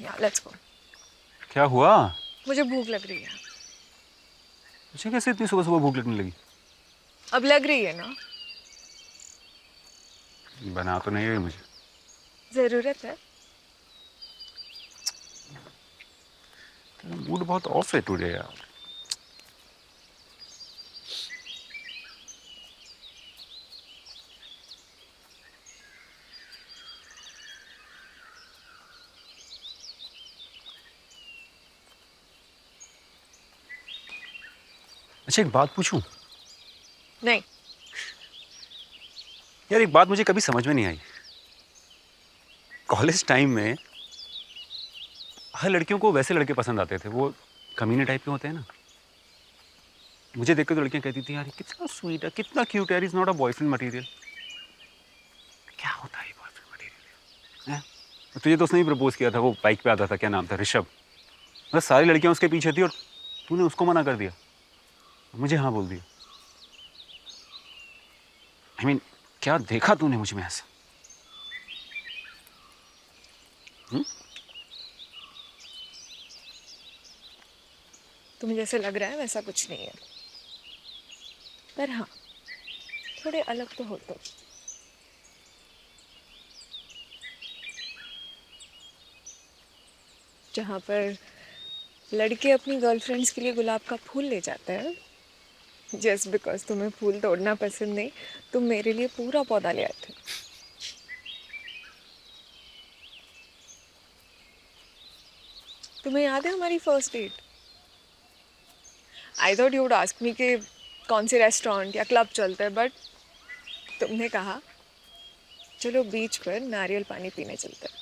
Yeah, let's go. क्या हुआ? मुझे भूख लग रही है। मुझे कैसे इतनी सुबह सुबह भूख लगने लगी? अब लग रही है ना? बना तो नहीं रही मुझे। जरूरत है। तेरा मूड बहुत ऑफ है टुडे यार। अच्छा एक बात पूछूं? नहीं। यार एक बात मुझे कभी समझ में नहीं आई। कॉलेज टाइम में हर लड़कियों को वैसे लड़के पसंद आते थे, वो कमीने टाइप के होते हैं ना। मुझे देख के तो लड़कियां कहती थी यार कितना स्वीट है, कितना क्यूट है, is not a boyfriend material. क्या होता है बॉयफ्रेंड मटेरियल? तुझे तो उसने ही प्रपोज किया था, वो बाइक पे आता था, क्या नाम था, ऋषभ। मतलब सारी लड़कियां उसके पीछे थी और तूने उसको मना कर दिया, मुझे हाँ बोल दिया। I mean, क्या देखा तूने मुझ में ऐसा? तुम्हें जैसे लग रहा है वैसा कुछ नहीं है, पर हाँ थोड़े अलग तो हो तुम। जहाँ पर लड़के अपनी गर्लफ्रेंड्स के लिए गुलाब का फूल ले जाते हैं, जस्ट बिकॉज तुम्हें फूल तोड़ना पसंद नहीं, तुम मेरे लिए पूरा पौधा ले आए थे। तुम्हें याद है हमारी first date? I thought you would ask me कि कौन से रेस्टोरेंट या क्लब चलते हैं, बट तुमने कहा चलो बीच पर नारियल पानी पीने चलते हैं।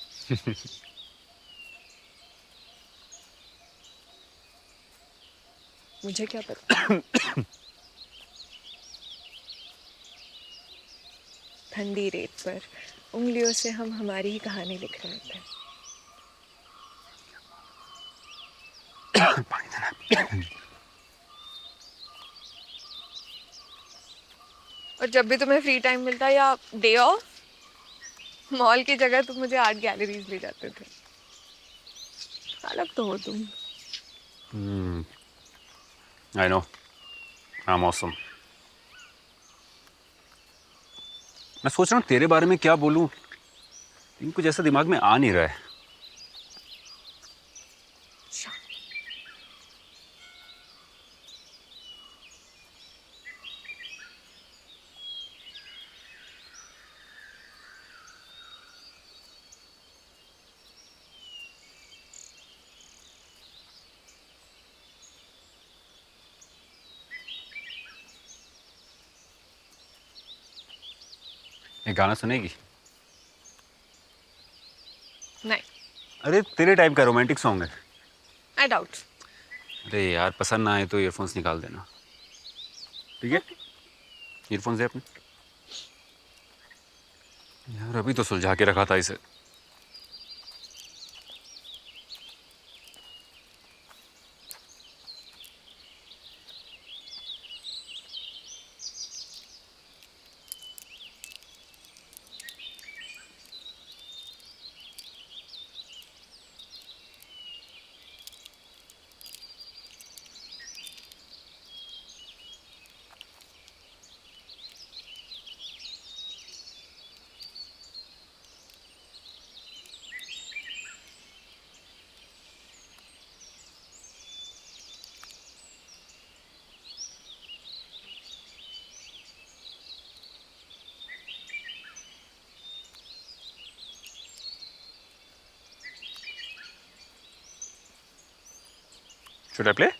मुझे क्या पता। ठंडी रेत पर उंगलियों से हम हमारी ही कहानी लिख रहे थे। पानी देना। और जब भी तुम्हें फ्री टाइम मिलता या डे ऑफ, मॉल की जगह तुम मुझे आर्ट गैलरीज ले जाते थे। अलग तो हो तुम। I know, I'm awesome. मैं सोच रहा हूँ तेरे बारे में क्या बोलूं, लेकिन कुछ ऐसा दिमाग में आ नहीं रहा है। ये गाना सुनेगी? नहीं। अरे तेरे टाइप का रोमांटिक सॉन्ग है। I doubt. अरे यार पसंद ना आए तो ईयरफोन्स निकाल देना, ठीक है? ईयरफोन्स दे अपने। यार अभी तो सुलझा के रखा था इसे। Should I play?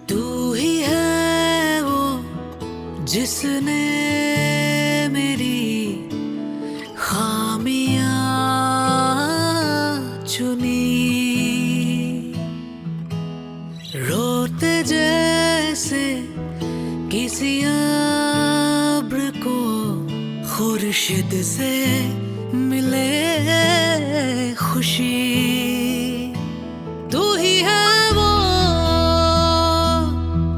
तू ही है वो जिसने मेरी खामियां चुनी, रोते जैसे किसी अब्र को खुर्शिद से मिले खुशी। तू ही है वो,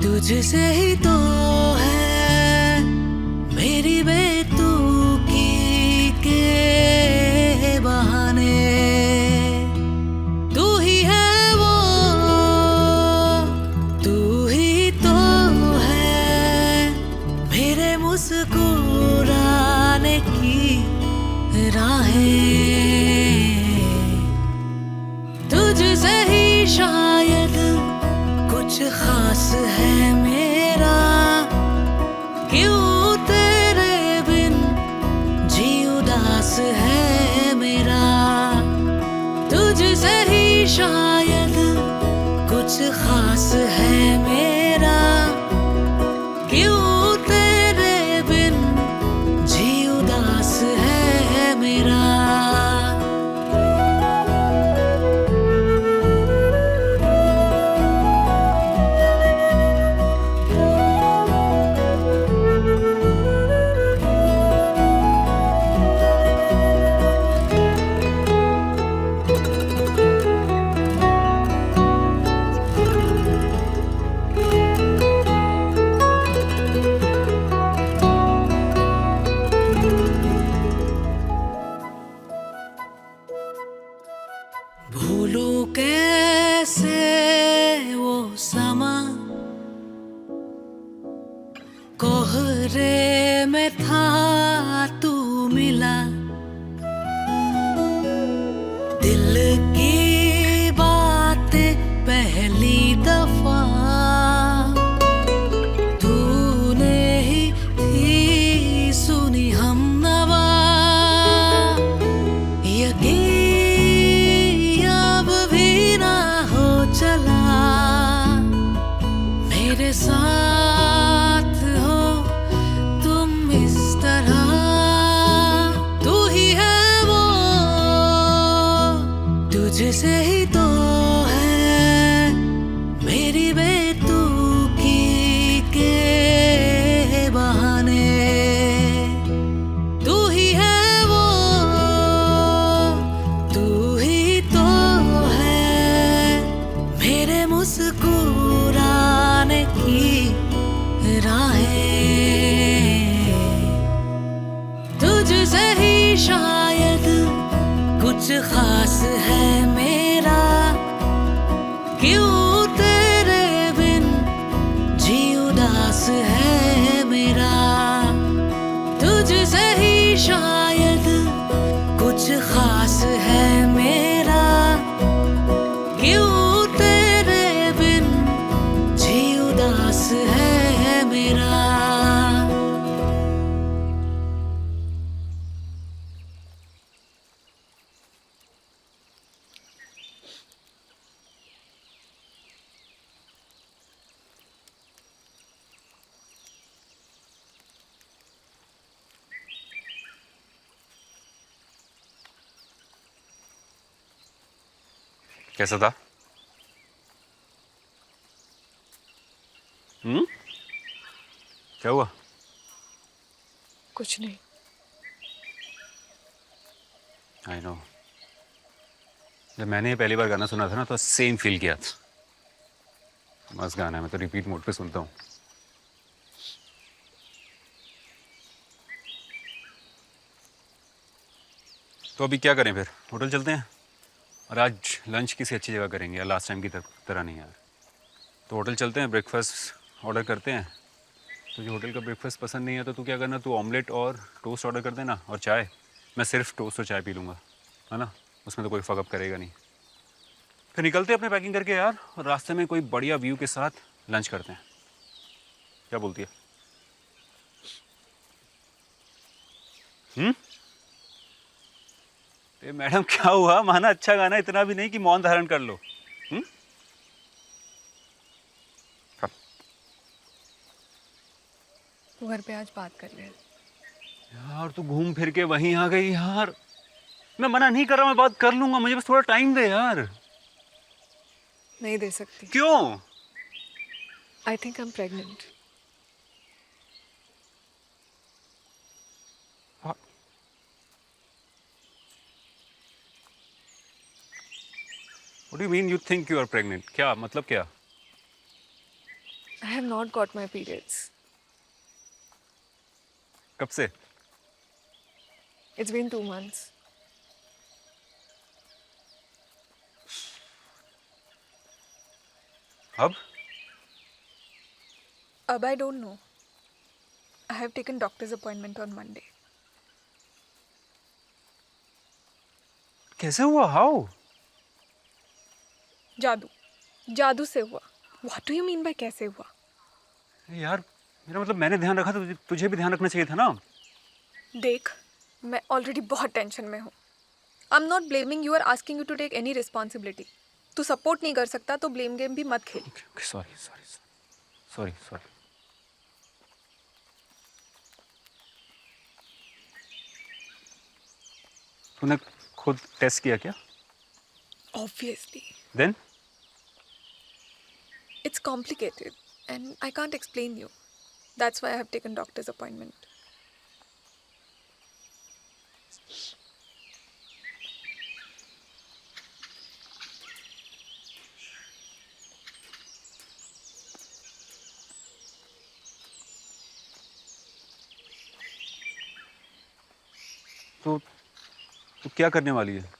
तुझसे ही तो है मेरी बेतुकी के बहाने। तू ही है वो, तू ही तो है मेरे मुस्कुराने की राहें। तुझसे ही शायद कुछ खास है मेरा, क्यों तेरे बिन जी उदास है मेरा। तुझसे ही शायद कुछ खास है मेरा, क्यों तेरे बिन जी उदास है मेरा। भूलूं कैसे वो समा, कोहरे में था तू मिला। दिल की बातें पहली दफा तूने ही थी सुनी हमनवा। यकीन चला मेरे साथ हो तुम इस तरह। तू ही है वो, तुझसे ही तो है मेरी बेतुकी के बहाने। तू ही है वो, तू ही तो मेरे मुस्कुराने की राहें। तुझसे ही शायद कुछ खास है मेरा, क्यों तेरे बिन जी उदास है मेरा। तुझसे ही शायद कुछ खास है मेरा, क्यों है मेरा। कैसा था? क्या हुआ? कुछ नहीं। आई नो, जब मैंने ये पहली बार गाना सुना था ना तो सेम फील किया था। मस्त गाना है, मैं तो रिपीट मोड पे सुनता हूँ। तो अभी क्या करें फिर? होटल चलते हैं और आज लंच किसी अच्छी जगह करेंगे या लास्ट टाइम की तरह नहीं यार। तो होटल चलते हैं, ब्रेकफास्ट ऑर्डर करते हैं। तुझे होटल का ब्रेकफास्ट पसंद नहीं है तो तू क्या करना, तू ऑमलेट और टोस्ट ऑर्डर कर देना और चाय। मैं सिर्फ टोस्ट और चाय पी लूँगा, है ना? उसमें तो कोई फ़र्क करेगा नहीं। फिर निकलते हैं अपने पैकिंग करके यार, और रास्ते में कोई बढ़िया व्यू के साथ लंच करते हैं। क्या बोलती है? मैडम क्या हुआ? माना अच्छा गाना, इतना भी नहीं कि मौन धारण कर लो। वो घर पे आज बात कर ले। यार तू घूम फिर के वहीं आ गई यार। मैं मना नहीं कर रहा, मैं बात कर लूंगा, मुझे बस थोड़ा टाइम दे यार। नहीं दे सकती। क्यों? I think I am pregnant. What do you mean you think you are pregnant? क्या मतलब क्या? I have not got my periods. कब से? It's been 2 months. अब? अब I don't know. I have taken doctor's appointment on Monday. कैसे हुआ? How? जादू से हुआ। What do you mean by कैसे हुआ? यार मेरा मतलब मैंने ध्यान रखा तो तुझे भी ध्यान रखना चाहिए था ना। देख, मैं ऑलरेडी बहुत टेंशन में हूँ। I am not blaming you, are asking you to take any responsibility. तू सपोर्ट नहीं कर सकता तो ब्लेम गेम भी मत खेल। Sorry sorry sorry sorry. तूने खुद टेस्ट किया क्या? Obviously. Then? It's complicated and I can't explain you. That's why I have taken doctor's appointment. तो क्या करने वाली है?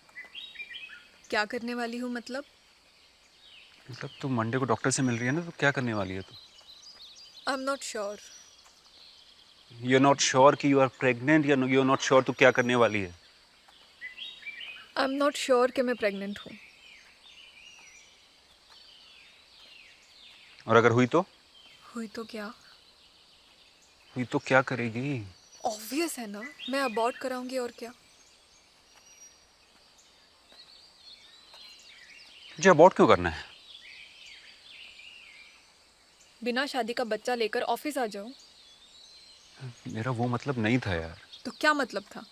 क्या करने वाली हूँ मतलब? मतलब तू मंडे को डॉक्टर से मिल रही है ना, तो क्या करने वाली है तू? I am not sure. You are not sure कि यू आर प्रेग्नेंट, या यू आर नॉट श्योर तू क्या करने वाली है? आई एम नॉट श्योर कि मैं प्रेग्नेंट हूँ। और अगर हुई तो? हुई तो क्या? हुई तो क्या करेगी? ऑब्वियस है ना, मैं अबॉर्ट कराऊंगी और क्या। तुझे अबॉर्ट क्यों करना है? बिना शादी का बच्चा लेकर ऑफिस आ जाऊं? मेरा वो मतलब नहीं था यार। तो क्या मतलब था?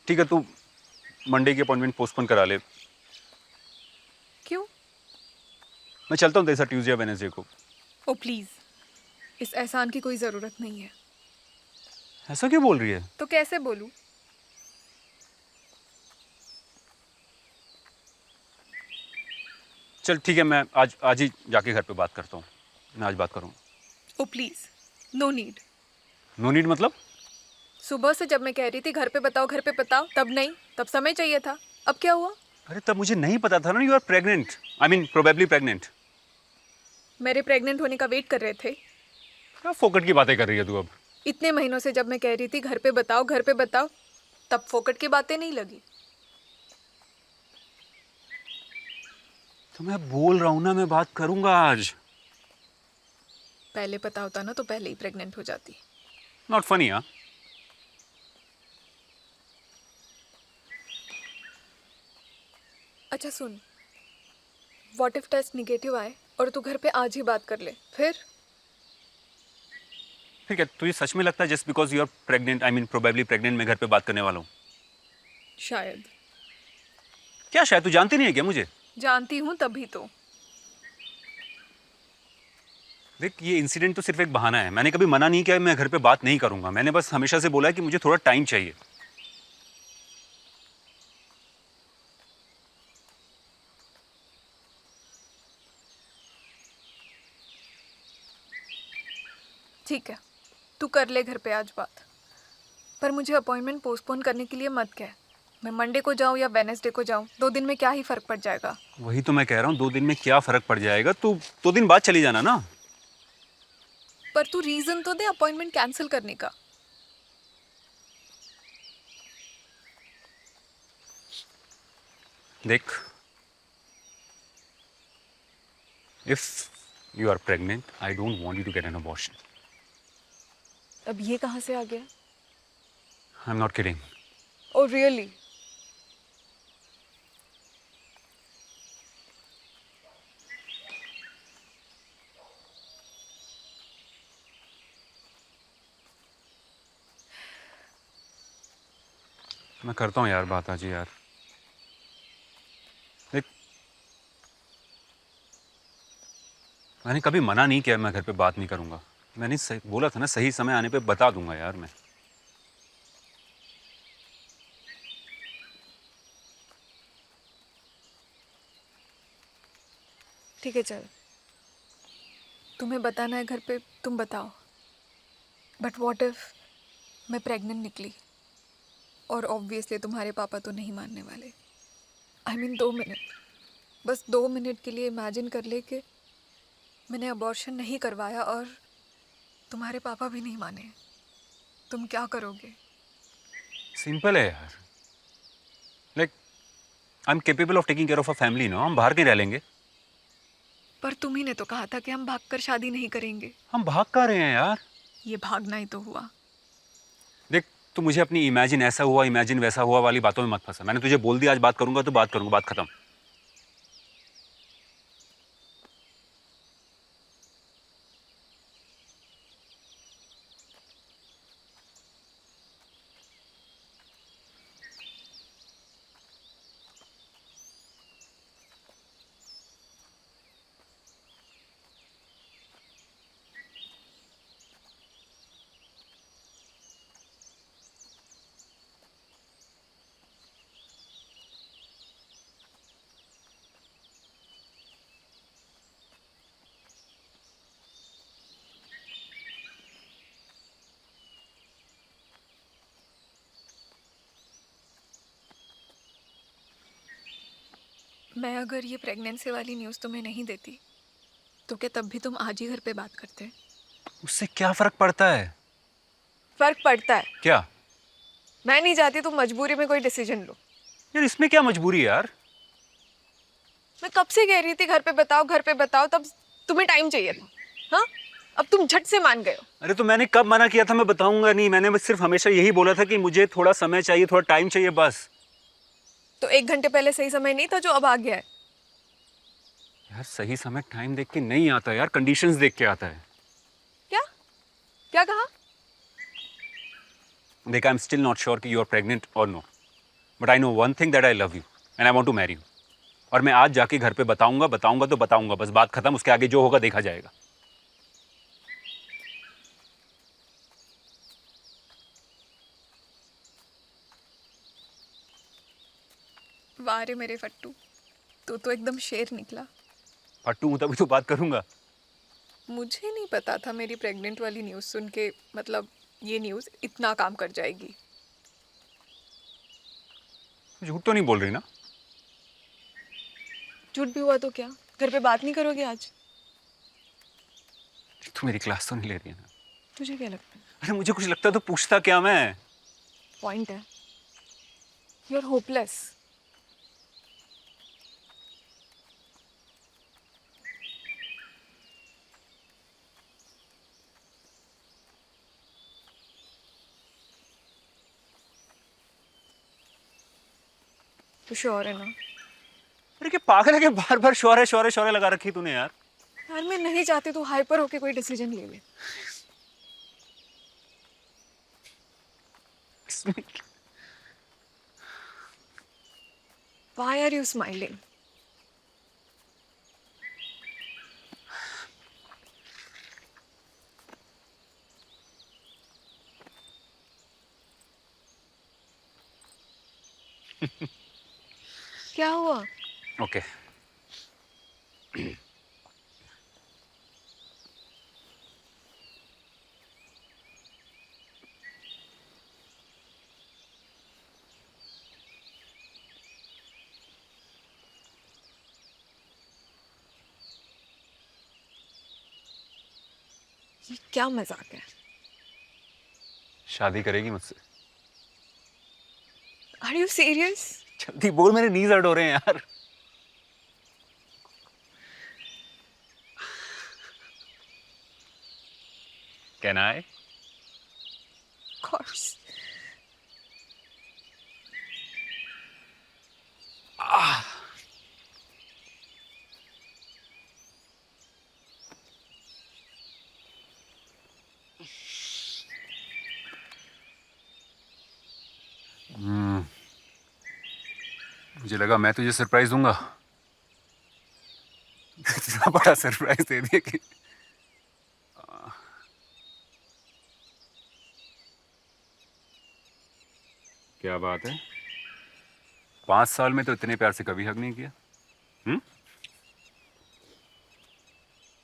ठीक है, तू मंडे की अपॉइंटमेंट पोस्टपोन करा ले। क्यों? मैं चलता हूँ तेरे साथ ट्यूसडे या वेडनेसडे को। ओ प्लीज, इस एहसान की कोई जरूरत नहीं है। ऐसा क्यों बोल रही है? तो कैसे बोलूं? चल ठीक है, मैं आज ही जाके घर पे बात करता हूँ। मैं आज बात करूँगा। Oh please, no need. No need मतलब? सुबह से जब मैं कह रही थी घर पे बताओ घर पे बताओ, तब नहीं, तब समय चाहिए था। अब क्या हुआ? अरे तब मुझे नहीं पता था ना you are pregnant. I mean probably pregnant. मेरे प्रेग्नेंट होने का वेट कर रहे थे। क्या फोकट की बातें कर रही है तू अब? इतने महीनों से जब मैं कह रही थी घर पे बताओ, तब फोकट की बातें नहीं लगी। तो मैं बोल रहा हूँ ना, मैं बात करूंगा आज। पहले पता होता ना तो पहले ही प्रेग्नेंट हो जाती। Not funny. हाँ अच्छा सुन, व्हाट इफ टेस्ट निगेटिव आए और तू घर पे आज ही बात कर ले, फिर? ठीक है, तुझे सच में लगता है just because you are pregnant, I mean probably pregnant, मैं घर पे बात करने वाला हूँ? शायद। क्या शायद? तू जानती नहीं है क्या मुझे? जानती हूँ तभी तो। देख, ये इंसिडेंट तो सिर्फ एक बहाना है। मैंने कभी मना नहीं किया मैं घर पे बात नहीं करूंगा। मैंने बस हमेशा से बोला है कि मुझे थोड़ा टाइम चाहिए। ठीक है, तू कर ले घर पे आज बात, पर मुझे अपॉइंटमेंट पोस्टपोन करने के लिए मत कह। मैं मंडे को जाऊँ या वेडनेसडे को जाऊँ, 2 दिन में क्या ही फर्क पड़ जाएगा। वही तो मैं कह रहा हूँ, 2 दिन में क्या फर्क पड़ जाएगा? तू 2 दिन बाद चली जाना ना। पर तू रीजन तो दे अपॉइंटमेंट कैंसिल करने का। देख, if you are pregnant, I don't want you to get an abortion. अब ये कहाँ से आ गया? I'm not kidding. Oh really? मैं करता हूँ यार बात आज ही यार। देख, मैंने कभी मना नहीं किया मैं घर पे बात नहीं करूँगा। मैंने बोला था ना, सही समय आने पे बता दूंगा यार मैं। ठीक है चल, तुम्हें बताना है घर पे, तुम बताओ। बट व्हाट इफ मैं प्रेग्नेंट निकली और ऑब्वियसली तुम्हारे पापा तो नहीं मानने वाले। आई मीन 2 मिनट, बस 2 मिनट के लिए इमेजिन कर ले कि मैंने अबॉर्शन नहीं करवाया और तुम्हारे पापा भी नहीं माने, तुम क्या करोगे? सिंपल है यार। Like I am capable of taking care of a family no. हम बाहर कहीं रह लेंगे। पर तुम ही ने तो कहा था कि हम भागकर शादी नहीं करेंगे। हम भाग कहाँ रहे हैं यार? ये भागना ही तो हुआ। देख, तू मुझे अपनी इमेजिन ऐसा हुआ इमेजिन वैसा हुआ वाली बातों में मत फंसा। मैंने तुझे बोल दिया आज बात करूंगा तो बात करूंगा, बात खत्म। मैं अगर ये प्रेगनेंसी वाली न्यूज़ तुम्हें नहीं देती तो क्या तब भी तुम आज ही घर पे बात करते? उससे क्या फर्क पड़ता है? फर्क पड़ता है। क्या? मैं नहीं चाहती तुम मजबूरी में कोई डिसीजन लो। यार इसमें क्या मजबूरी है यार? मैं कब से कह रही थी घर पे बताओ घर पे बताओ, तब तुम्हें टाइम चाहिए था। हाँ, अब तुम झट से मान गए हो। अरे तो मैंने कब मना किया था? मैं बताऊंगा नहीं। मैंने बस सिर्फ हमेशा यही बोला था कि मुझे थोड़ा समय चाहिए, थोड़ा टाइम चाहिए, बस। तो 1 घंटे पहले सही समय नहीं था जो अब आ गया है? यार सही समय टाइम देख के नहीं आता यार, कंडीशंस देख के आता है। क्या क्या कहा? देख, I am still not sure कि यू आर प्रेग्नेंट और no, but I know one thing, that I love you and I want to marry you. और मैं आज जाके घर पे बताऊंगा तो बताऊंगा, बस बात खत्म। उसके आगे जो होगा देखा जाएगा। वाह रे मेरे फट्टू, तू तो एकदम शेर निकला। फट्टू हूं तभी तो बात करूंगा। मुझे नहीं पता था मेरी प्रेग्नेंट वाली न्यूज़ सुन के, मतलब ये न्यूज़ इतना काम कर जाएगी। झूठ तो नहीं बोल रही ना? झूठ भी हुआ तो क्या, घर पे बात नहीं करोगे आज? तू मेरी क्लास तो नहीं ले रही है ना? तुझे क्या लगता है? अरे मुझे कुछ लगता तो पूछता क्या मैं? पॉइंट है, यू आर होपलेस। तू श्योर है ना? अरे क्या पागल है? कि बार बार शौर्य शौर्य शौर्य लगा रखी तूने यार। यार मैं नहीं चाहती तू हाइपर होके कोई डिसीजन ले ले। इसमें Why are you smiling? क्या हुआ? ओके। ये क्या मजाक है? शादी करेगी मुझसे? Are you serious? जल्दी बोल, मेरे नीज हर्ट हो रहे हैं यार। Can I? कोर्स। मुझे लगा मैं तुझे सरप्राइज दूंगा। इतना बड़ा सरप्राइज दे दिया कि क्या बात है, 5 साल में तो इतने प्यार से कभी हग नहीं किया।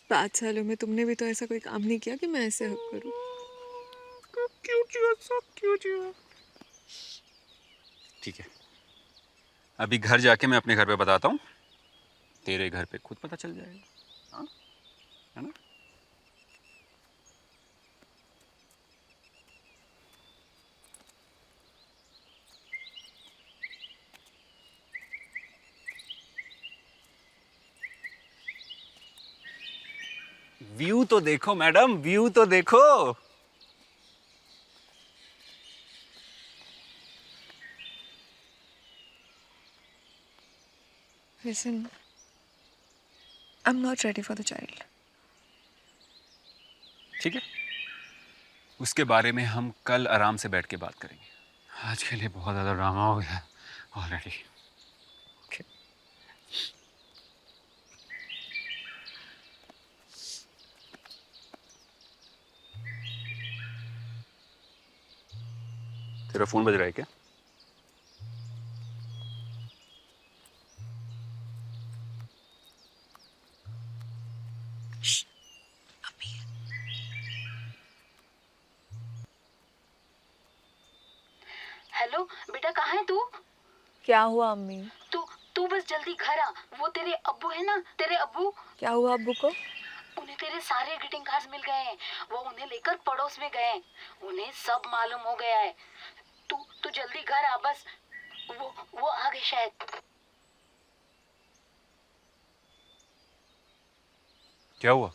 5 सालों में तुमने भी तो ऐसा कोई काम नहीं किया कि मैं ऐसे हक करूं। ठीक है, अभी घर जाके मैं अपने घर पे बताता हूँ, तेरे घर पे खुद पता चल जाएगा। हाँ, है ना? व्यू तो देखो मैडम, व्यू तो देखो। Listen, I'm not ready for the child. ठीक है, उसके बारे में हम कल आराम से बैठ के बात करेंगे। आज के लिए बहुत ज्यादा ड्रामा हो गया ऑलरेडी। ओके। तेरा फोन बज रहा है क्या? हेलो बेटा, कहाँ है तू? क्या हुआ अम्मी? तू तू बस जल्दी घर आ। वो तेरे अब्बू है ना, तेरे अब्बू, क्या हुआ अब्बू को? उन्हें तेरे सारे ग्रीटिंग कार्ड्स मिल गए हैं। वो उन्हें लेकर पड़ोस में गए हैं। उन्हें सब मालूम हो गया है। तू तू जल्दी घर आ बस। वो आ गए शायद। क्या हुआ?